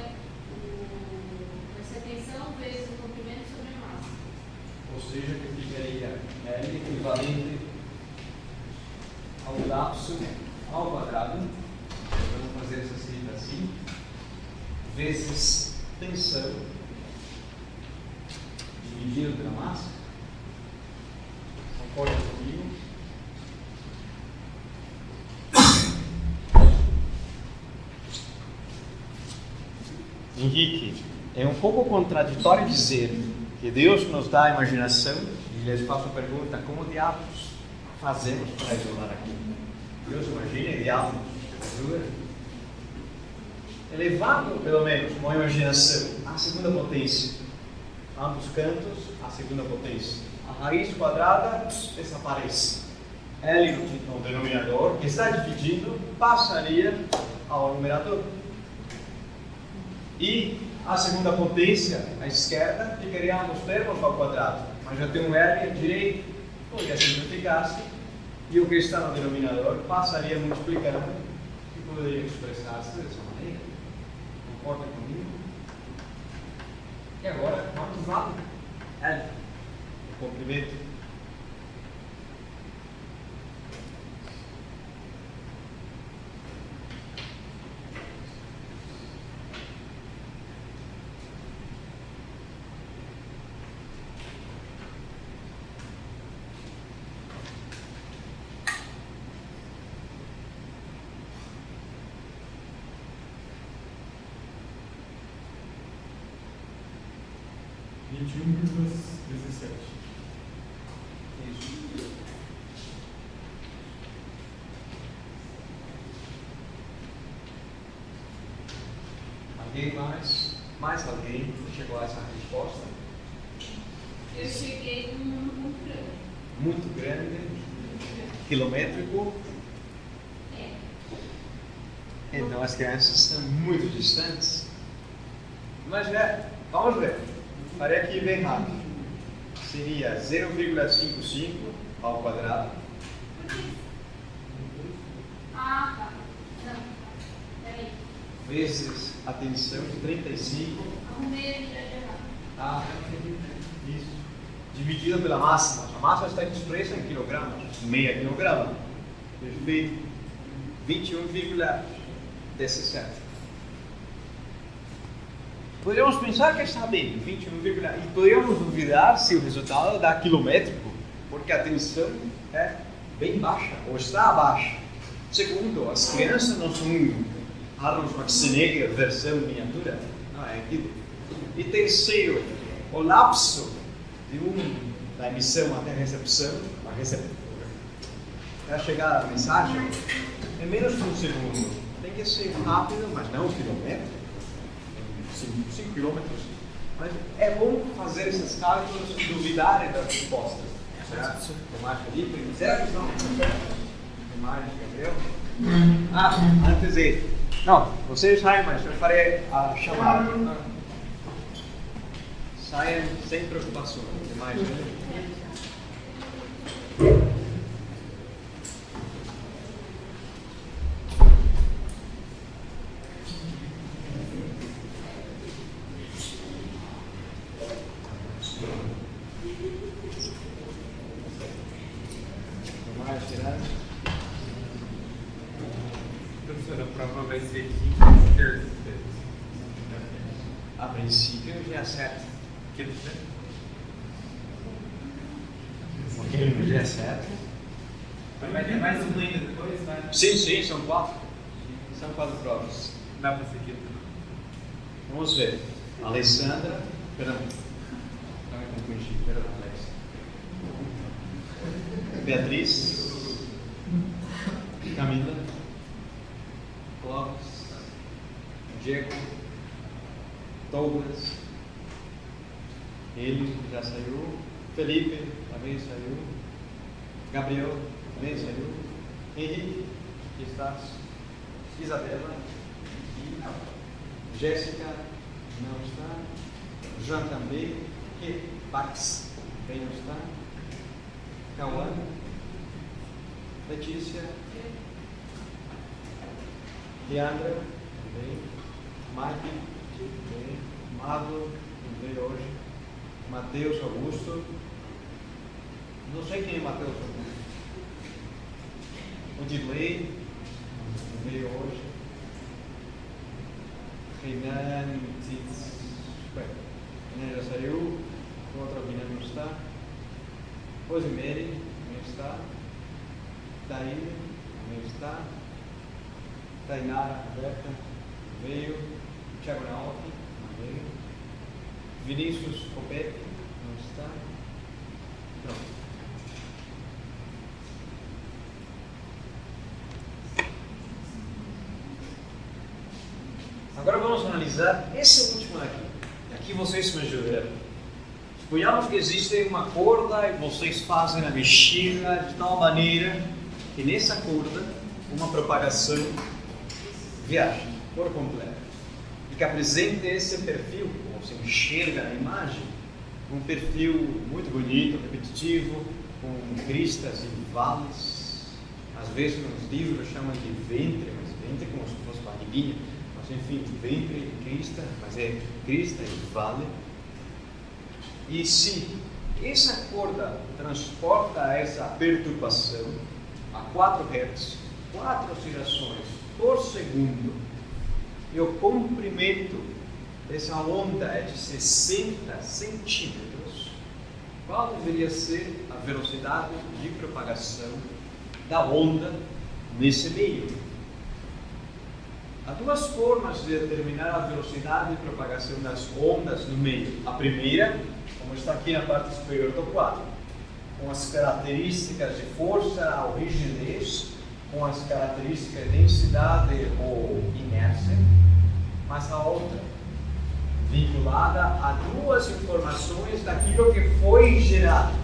a tensão vezes o comprimento sobre a massa. Ou seja, que ficaria L equivalente ao lapso ao quadrado, vamos fazer essa escrita assim, vezes tensão dividido pela massa. Concorda comigo? Henrique, é um pouco contraditório dizer que Deus nos dá a imaginação e lhes faço a pergunta: como diabos fazemos para isolar aqui? Deus imagina e diabos ajuda? Elevado, pelo menos, com a imaginação à segunda potência, ambos cantos à segunda potência, a raiz quadrada desaparece. L no denominador, que está dividido, passaria ao numerador. E a segunda potência, à esquerda, ficaria ambos termos ao quadrado. Mas já tem um L à direita, poderia simplificar-se, e o que está no denominador passaria multiplicando, e poderia expressar-se dessa maneira. Concorda comigo? E agora, quanto vale L? O comprimento. Alguém mais? Mais alguém chegou a essa resposta? Eu cheguei num número muito grande. Muito grande, quilométrico. É. Então as crianças estão muito distantes. Mas vamos ver. Farei aqui bem rápido. Seria 0,55 ao quadrado vezes a tensão de 35. Arrumei a ideia errada. Ah, isso. Dividido pela massa. A massa está expressa em quilogramas. Meia quilograma. Perfeito. 21,17. Podemos pensar que está bem, 21, e podemos duvidar se o resultado dá quilométrico, porque a tensão é bem baixa, ou está baixa. Segundo, as crianças não são Arnold Schwarzenegger versão miniatura, não é aquilo. E terceiro, o lapso da emissão até a recepção, para chegar à mensagem, é menos de um segundo. Tem que ser rápido, mas não quilométrico. 5 quilômetros. Mas é bom fazer esses cálculos e duvidar das respostas. Certo? Tomás Felipe, certo? Não? Tomás Gabriel? Antes de... Não, vocês saem, mas eu farei a chamada. Saiam sem preocupação. Demais, né? Professor, a prova vai ser quinta e terça. A princípio já é certo. Quinta, né? Ok, no dia 7. Vai ter mais um ainda depois, vai? Sim, são 4. São 4 provas. Dá para ser quinta. Vamos ver. Alessandra. Perdão. Não me confundi. Perdão, Alex. Beatriz. Camila. Clóvis. Diego. Douglas. Ele já saiu. Felipe também saiu. Gabriel também saiu. Henrique, que estás? Isabela. Jéssica não está. João também. E Pax também não está. Cauã. Letícia. Leandra também. Mike também. Mado não veio hoje. Mateus Augusto. Não sei quem é Mateus Augusto. O Dilei não veio hoje. Renan Titz. Renan já saiu. O outro alguém não está. Rosemary não está. Daíne não está. Tainara Roberta veio. Thiago Naoki não veio. Vinícius Copete não está. Pronto. Agora vamos analisar esse último aqui. Aqui vocês me ajudaram. Suponhamos que existe uma corda e vocês fazem a mexida de tal maneira que nessa corda uma propagação viaja por completo. E que apresente esse perfil, como se enxerga na imagem, um perfil muito bonito, repetitivo, com cristas e vales. Às vezes nos livros chamam de ventre, mas ventre como se fosse barriguinha. Enfim, ventre e crista, mas é crista e vale. E se essa corda transporta essa perturbação a 4 Hz, 4 oscilações por segundo, e o comprimento dessa onda é de 60 centímetros, qual deveria ser a velocidade de propagação da onda nesse meio? Há duas formas de determinar a velocidade de propagação das ondas no meio. A primeira, como está aqui na parte superior do quadro, com as características de força ou rigidez, com as características de densidade ou inércia, mas a outra, vinculada a duas informações daquilo que foi gerado.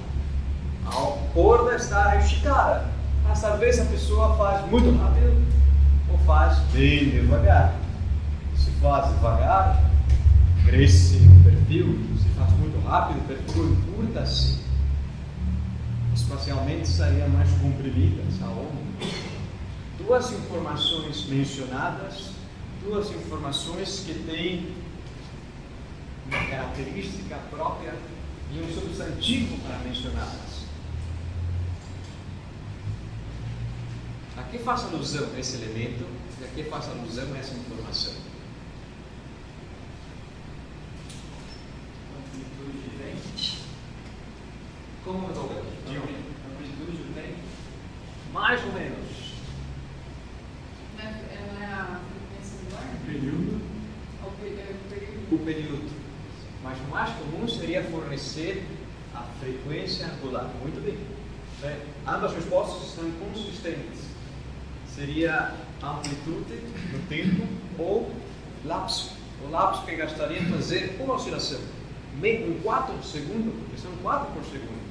A corda está esticada, mas talvez a pessoa faz muito rápido, ou faz bem devagar. Se faz devagar, cresce o perfil. Se faz muito rápido, o perfil encurta-se. Espacialmente seria mais comprimida essa onda. Duas informações mencionadas, duas informações que têm uma característica própria e um substantivo para mencioná-las. A que faz alusão esse elemento e a que faz alusão essa informação? Amplitude de tempo. Como Douglas? Amplitude do tempo. Mais ou menos. Ela é a frequência angular? Período. Ou período? O período. Mas o mais comum seria fornecer a frequência angular. Muito bem. Ambas respostas estão consistentes. Seria amplitude do tempo ou lapso. O lapso que gastaria em fazer uma oscilação. Um quarto de segundo, porque são 4 por segundo.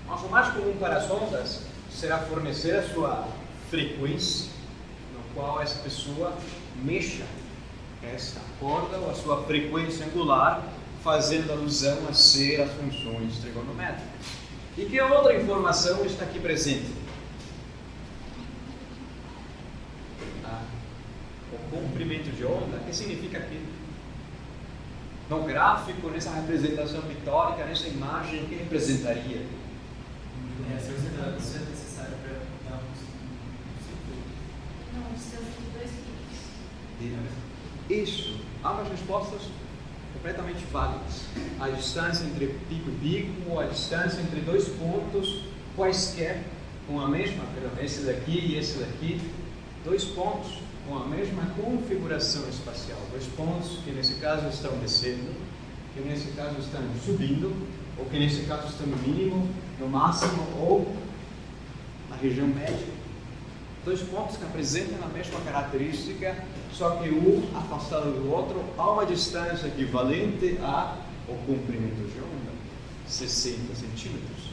Mas o mais comum para as ondas será fornecer a sua frequência, no qual essa pessoa mexa essa corda ou a sua frequência angular, fazendo alusão a ser as funções trigonométricas. E que outra informação está aqui presente? O comprimento de onda. O que significa aquilo? No gráfico, nessa representação pictórica, nessa imagem, o que representaria? É a substância necessária para dar um circuito. Não, distância de 2 picos. Isso. Ambas respostas completamente válidas. A distância entre pico e pico, ou a distância entre dois pontos quaisquer, com a mesma, esse daqui e esse daqui, dois pontos com a mesma configuração espacial. Dois pontos que nesse caso estão descendo, que nesse caso estão subindo, ou que nesse caso estão no mínimo, no máximo ou na região média. Dois pontos que apresentam a mesma característica, só que um afastado do outro a uma distância equivalente ao comprimento de onda, 60 centímetros.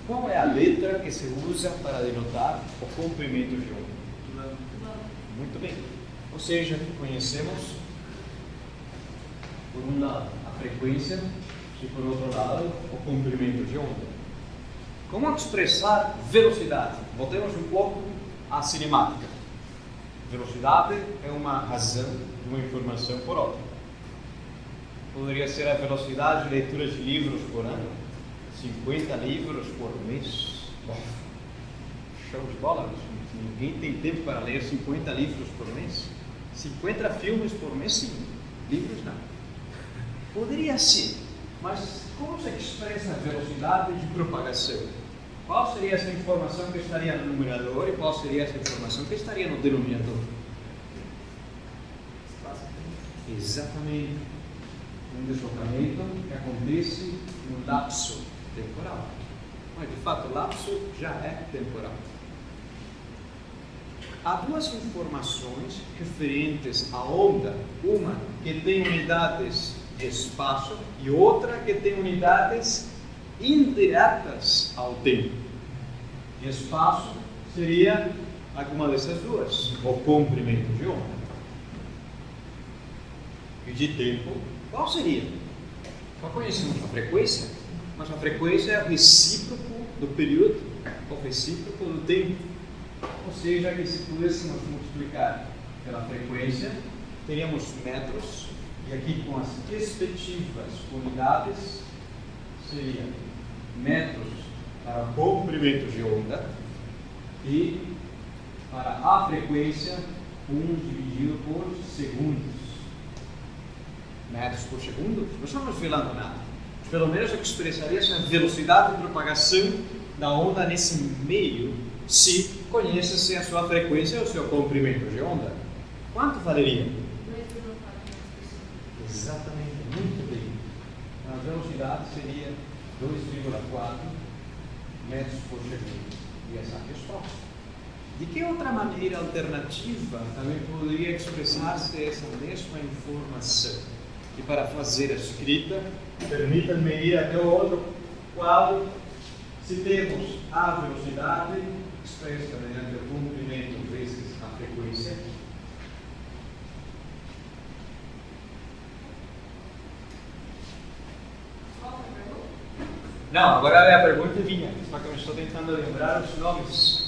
Qual é a letra que se usa para denotar o comprimento de onda? Muito bem. Ou seja, conhecemos, por um lado, a frequência e, por outro lado, o comprimento de onda. Como expressar velocidade? Voltemos um pouco à cinemática. Velocidade é uma razão de uma informação por outra. Poderia ser a velocidade de leitura de livros por ano, 50 livros por mês. Bom, show de bola, ninguém tem tempo para ler 50 livros por mês. 50 filmes por mês, sim. Livros não. Poderia ser, mas como se expressa a velocidade de propagação? Qual seria essa informação que estaria no numerador e qual seria essa informação que estaria no denominador? Espaço-tempo. Exatamente. Um deslocamento que acontece no lapso temporal. Mas, de fato, o lapso já é temporal. Há duas informações referentes à onda. Uma que tem unidades de espaço e outra que tem unidades indiretas ao tempo. De espaço seria alguma dessas duas, o comprimento de onda. E de tempo, qual seria? Só conhecemos a frequência, mas a frequência é o recíproco do período, o recíproco do tempo. Ou seja, que se pudéssemos multiplicar pela frequência, teríamos metros, e aqui com as respectivas unidades, seria metros para o comprimento de onda e para a frequência 1 dividido por segundos. Metros por segundo? Não estamos velando nada. Mas pelo menos eu expressaria essa velocidade de propagação da onda nesse meio, se conhecesse a sua frequência ou o seu comprimento de onda. Quanto valeria? 2,4 metros. Exatamente, muito bem. A velocidade seria 2,4 metros por segundo. E essa é a resposta. De que outra maneira alternativa também poderia expressar-se essa mesma informação? E para fazer a escrita, permita-me ir até o outro quadro. Se temos a velocidade expressa mediante o comprimento vezes a frequência, Qual foi a pergunta? não, agora é a pergunta vinha, só que eu estou tentando lembrar os nomes.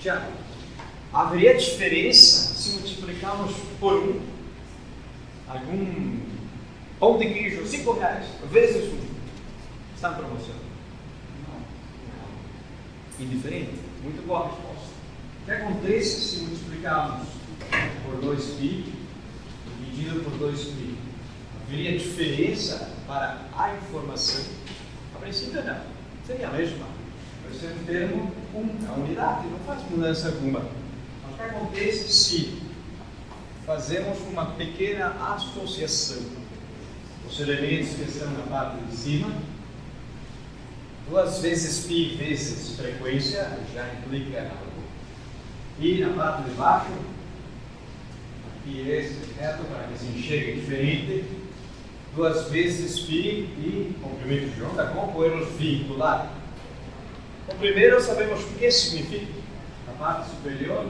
Tiago, haveria diferença se multiplicarmos por 1 algum pão de queijo, R$5, vezes 1? Está em promoção? Não. Indiferente? Muito boa resposta. O que acontece se multiplicarmos por 2π dividido por 2π? Haveria diferença para a informação? A princípio não. Seria a mesma. Por ser um termo, a unidade, não faz mudança alguma. Mas o que acontece se fazemos uma pequena associação? Os elementos que estão na parte de cima, 2 vezes π vezes frequência, já implica algo. E na parte de baixo, aqui esse reto para que se enxergue diferente, 2 vezes π e comprimento de onda, como podemos vincular? O primeiro sabemos o que significa. Na parte superior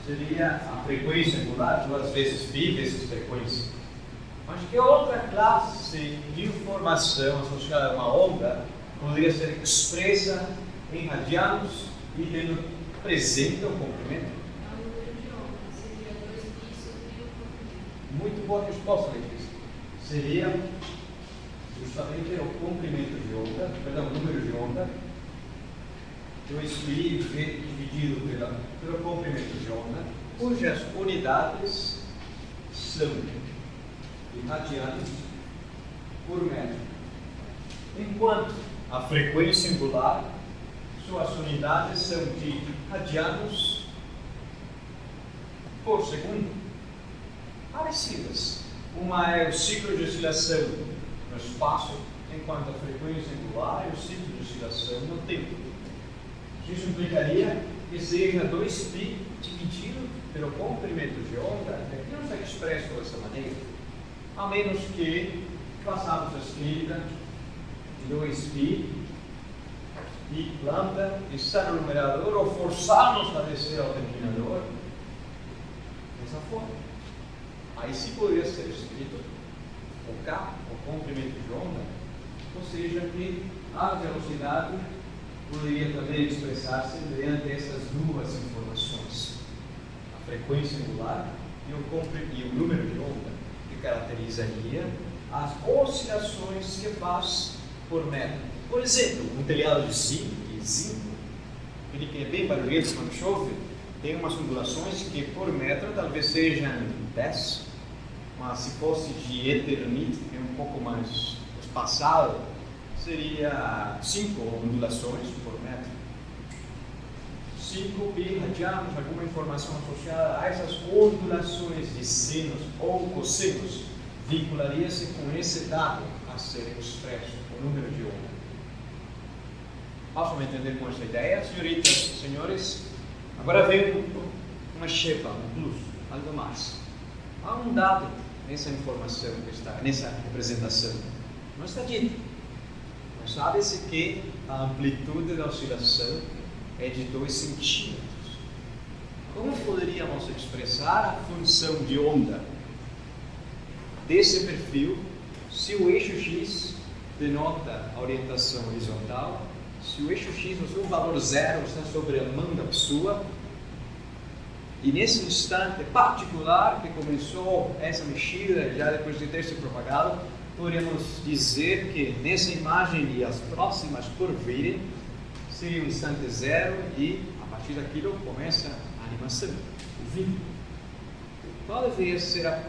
seria a frequência angular, 2 vezes π vezes frequência. Mas que outra classe de informação associada a uma onda poderia ser expressa em radianos e tendo presente o comprimento? A número de onda seria 2π sobre o comprimento. Muito boa resposta, Letícia. Seria justamente o comprimento de onda, perdão, o número de onda, 2π dividido pelo comprimento de onda, cujas unidades são de radianos por metro. Enquanto a frequência angular, suas unidades são de radianos por segundo. Parecidas. Uma é o ciclo de oscilação no espaço, enquanto a frequência angular é o ciclo de oscilação no tempo. Isso implicaria que seja 2π dividido pelo comprimento de onda, aqui não está expresso dessa maneira, a menos que façamos a escrita de 2π e lambda está no numerador ou forçarmos a descer ao denominador dessa forma. Aí sim poderia ser escrito o K, o comprimento de onda, ou seja, que a velocidade poderia também expressar-se mediante essas duas informações, a frequência angular e o número de onda, que caracterizaria as oscilações que faz por metro. Por exemplo, um telhado de zinco, ele que é bem barulhento quando chove, tem umas ondulações que por metro talvez sejam 10, mas se fosse de eternite, que é um pouco mais espaçado, seria 5 ondulações por metro. 5π radianos, alguma informação associada a essas ondulações de sinos ou cossenos, vincularia-se com esse dado a ser expresso, o número de onda. Posso me entender com essa ideia, senhoritas, senhores? Agora vem uma xepa, um plus, algo mais. Há um dado nessa informação que está, nessa representação. Não está dito. Mas sabe-se que a amplitude da oscilação é de 2 centímetros. Como poderíamos expressar a função de onda desse perfil se o eixo x denota a orientação horizontal, se o eixo x, o seu valor zero, está sobre a mão da pessoa, e nesse instante particular que começou essa mexida, já depois de ter se propagado, poderíamos dizer que nessa imagem e as próximas por virem, seria o instante zero e a partir daquilo começa a animação, o vínculo. Qual deveria ser a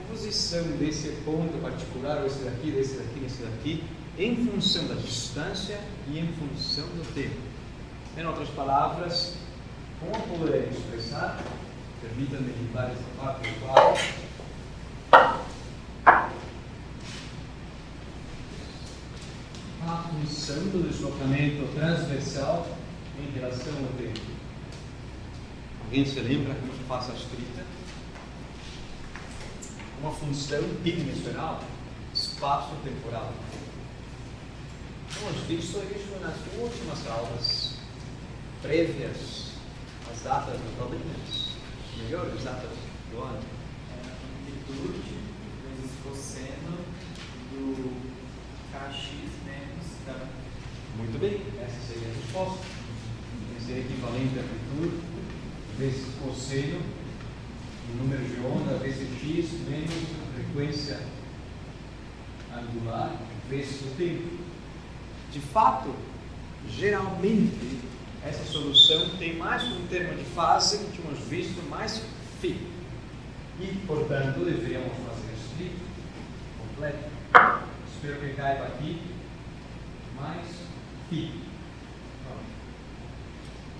posição desse ponto particular, ou esse daqui, desse daqui, desse daqui, em função da distância e em função do tempo? Em outras palavras, como poder expressar, permitam-me limpar essa parte do quadro, a função do deslocamento transversal em relação ao tempo. Alguém se lembra como se faz a escrita? Uma função bidimensional, espaço-temporal. Temos visto isso nas últimas aulas prévias às datas do Rodrigues, melhores datas do ano. Amplitude vezes cosseno do kx menos k. Muito bem, essa seria a resposta. Tem que ser equivalente à amplitude vezes cosseno do número de onda vezes x menos a frequência angular vezes o tempo. De fato, geralmente, essa solução tem mais um termo de fase que tínhamos visto, mais φ. E, portanto, deveríamos fazer isso completo. Espero que caiba aqui. Mais φ.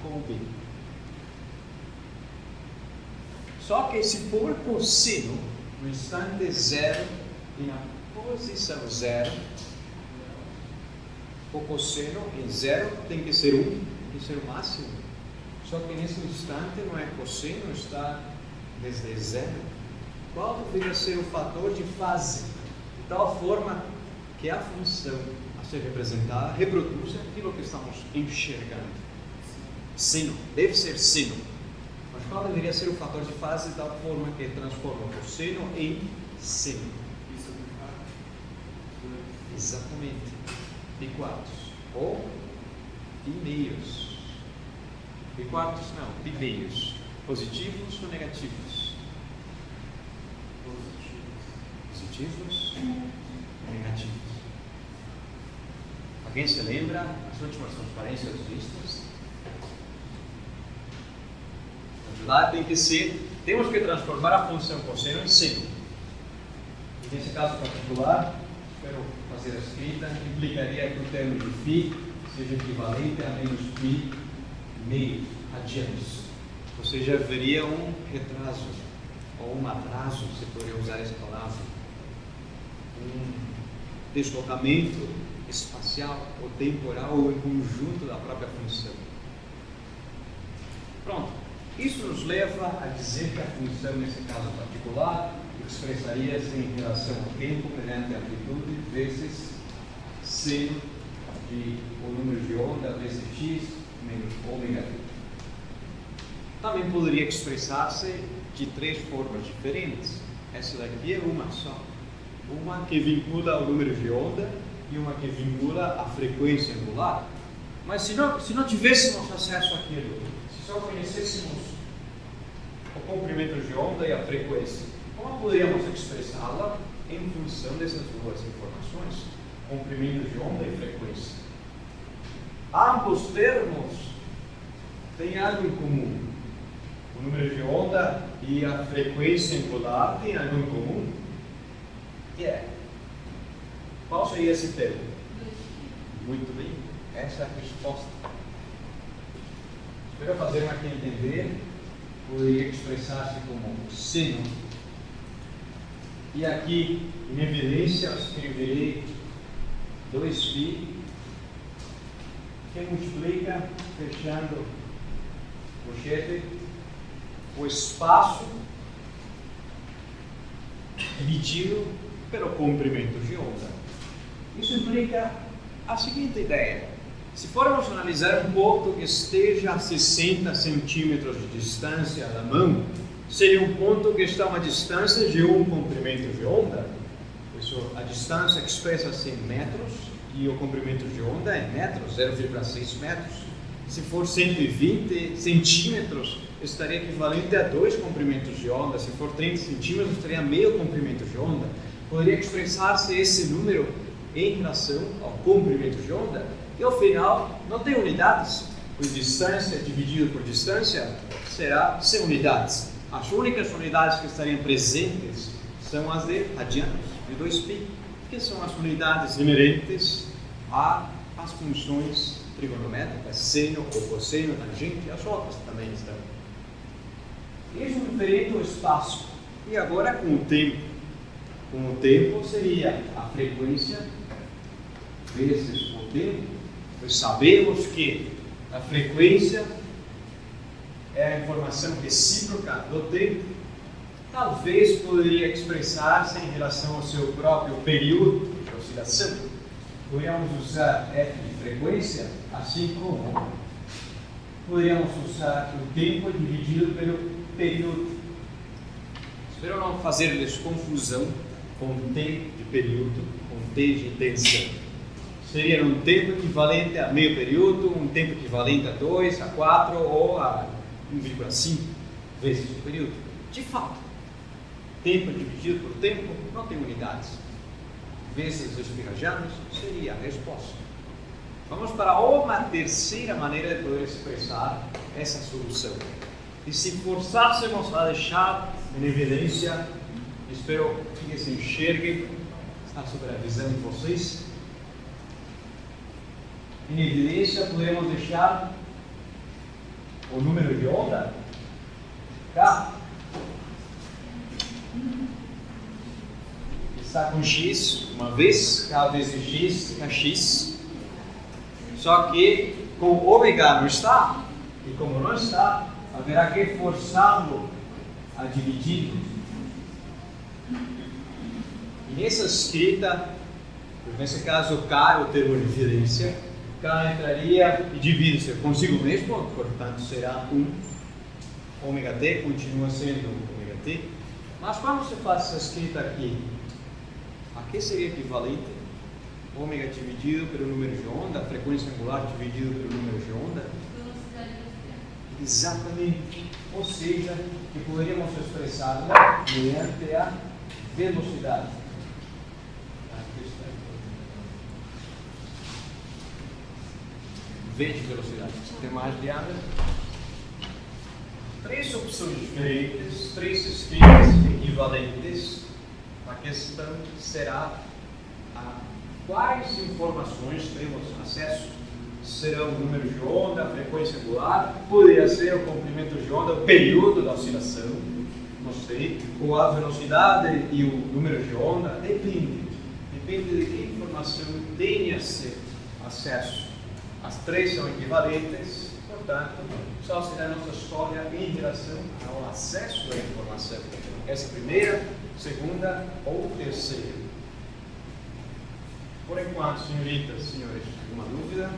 Com B. Só que se for cosseno no instante zero e na posição zero, o cosseno em zero tem que ser 1, tem que ser o máximo. Só que nesse instante não é cosseno, está desde zero. Qual deveria ser o fator de fase? De tal forma que a função a ser representada reproduza aquilo que estamos enxergando. Seno, deve ser seno. Mas qual deveria ser o fator de fase de tal forma que transforma o cosseno em seno? Exatamente. Pi quartos. Ou pi meios. Pi quartos não, pi meios. Positivos ou negativos? Positivos ou negativos? Alguém se lembra as últimas transparências vistas? Lá tem que ser, temos que transformar a função cosseno em seno. E nesse caso particular, espero fazer a escrita, implicaria que o termo de φ seja equivalente a menos π meio adiante. Ou seja, haveria um retraso, ou um atraso, se poderia usar essa palavra. Um deslocamento espacial ou temporal ou em conjunto da própria função. Pronto. Isso nos leva a dizer que a função, nesse caso particular, expressaria-se em relação ao tempo mediante a amplitude vezes seno de o número de onda vezes x menos ômega t. Também poderia expressar-se de 3 formas diferentes. Essa daqui é uma só. Uma que vincula o número de onda e uma que vincula a frequência angular. Mas se não tivéssemos acesso àquilo, se só conhecêssemos o comprimento de onda e a frequência, como poderíamos expressá-la em função dessas duas informações, comprimento de onda e frequência? Ambos termos têm algo em comum. O número de onda e a frequência angular têm algo em comum. Que é? Qual seria esse termo? Muito bem, essa é a resposta. Espero fazer aqui entender. Poderia expressar-se como seno. E aqui, em evidência, eu escreverei 2π, que multiplica, fechando pochete, o espaço dividido pelo comprimento de onda. Isso implica a seguinte ideia. Se formos analisar um ponto que esteja a 60 centímetros de distância da mão, seria um ponto que está a uma distância de um comprimento de onda. Isso, a distância expressa-se em metros e o comprimento de onda é metros, 0,6 metros. Se for 120 centímetros, estaria equivalente a 2 comprimentos de onda. Se for 30 centímetros, estaria meio comprimento de onda. Poderia expressar-se esse número em relação ao comprimento de onda? E ao final, não tem unidades, pois distância dividido por distância será 100 unidades. As únicas unidades que estariam presentes são as de radianos, de 2π, que são as unidades inerentes às funções trigonométricas, seno ou cosseno, tangente, e as outras também estão. Isso referente ao espaço. E agora com o tempo. Com o tempo seria a frequência vezes o tempo. Pois sabemos que a frequência é a informação recíproca do tempo. Talvez poderia expressar-se em relação ao seu próprio período de oscilação. Poderíamos usar f de frequência, assim como poderíamos usar o tempo dividido pelo período. Espero não fazer-lhes confusão com t de período, com t de tensão. Seria um tempo equivalente a meio período, um tempo equivalente a 2, a 4 ou a 1,5 vezes o período. De fato, tempo dividido por tempo não tem unidades. Vezes espirrajanos seria a resposta. Vamos para uma terceira maneira de poder expressar essa solução. E se forçássemos a deixar em evidência, espero que se enxergue, está sobre a visão de vocês, em evidência podemos deixar o número de onda K. Está com x, uma vez, K vezes x, kx. Só que com ômega não está, e como não está, haverá que forçá-lo a dividir. E nessa escrita, nesse caso K é o termo de referência, K entraria e divide-se consigo mesmo, portanto será 1. Ômega t continua sendo ômega t. Mas quando se faz essa escrita aqui, a que seria equivalente? Ômega dividido pelo número de onda, a frequência angular dividido pelo número de onda. Velocidade do tempo. Exatamente. Ou seja, que poderíamos expressá-la mediante a velocidade. V de velocidade. Tem mais de área. 3 opções diferentes, 3 escritas equivalentes. A questão será a quais informações temos acesso. Serão o número de onda, a frequência angular, poderia ser o comprimento de onda, o período da oscilação, não sei, ou a velocidade e o número de onda, depende de que informação tenha-se acesso. As 3 são equivalentes, portanto, só será a nossa história em relação ao acesso à informação. Essa primeira, segunda ou terceira. Por enquanto, senhoritas, senhores, alguma dúvida?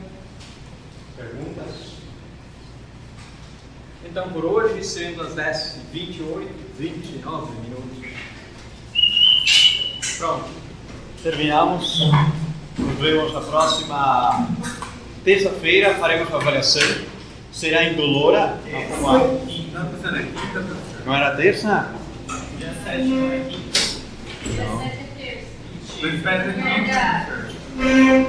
Perguntas? Então, por hoje, sendo as 10h28, 29 minutos. Pronto. Terminamos. Nos vemos na próxima terça-feira. Faremos a avaliação. Será indolora. Não era terça? Dia 7 não é quinta. Dia 7 é terça. Mas espera aqui, professor.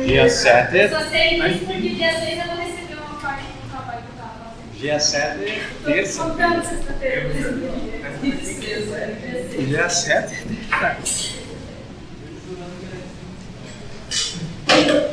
Dia 7. Eu só sei disso porque dia 6 eu vou receber uma parte do trabalho que eu tava fazendo. Dia 7 é terça. Contando sexta-feira. Dia 7 é terça.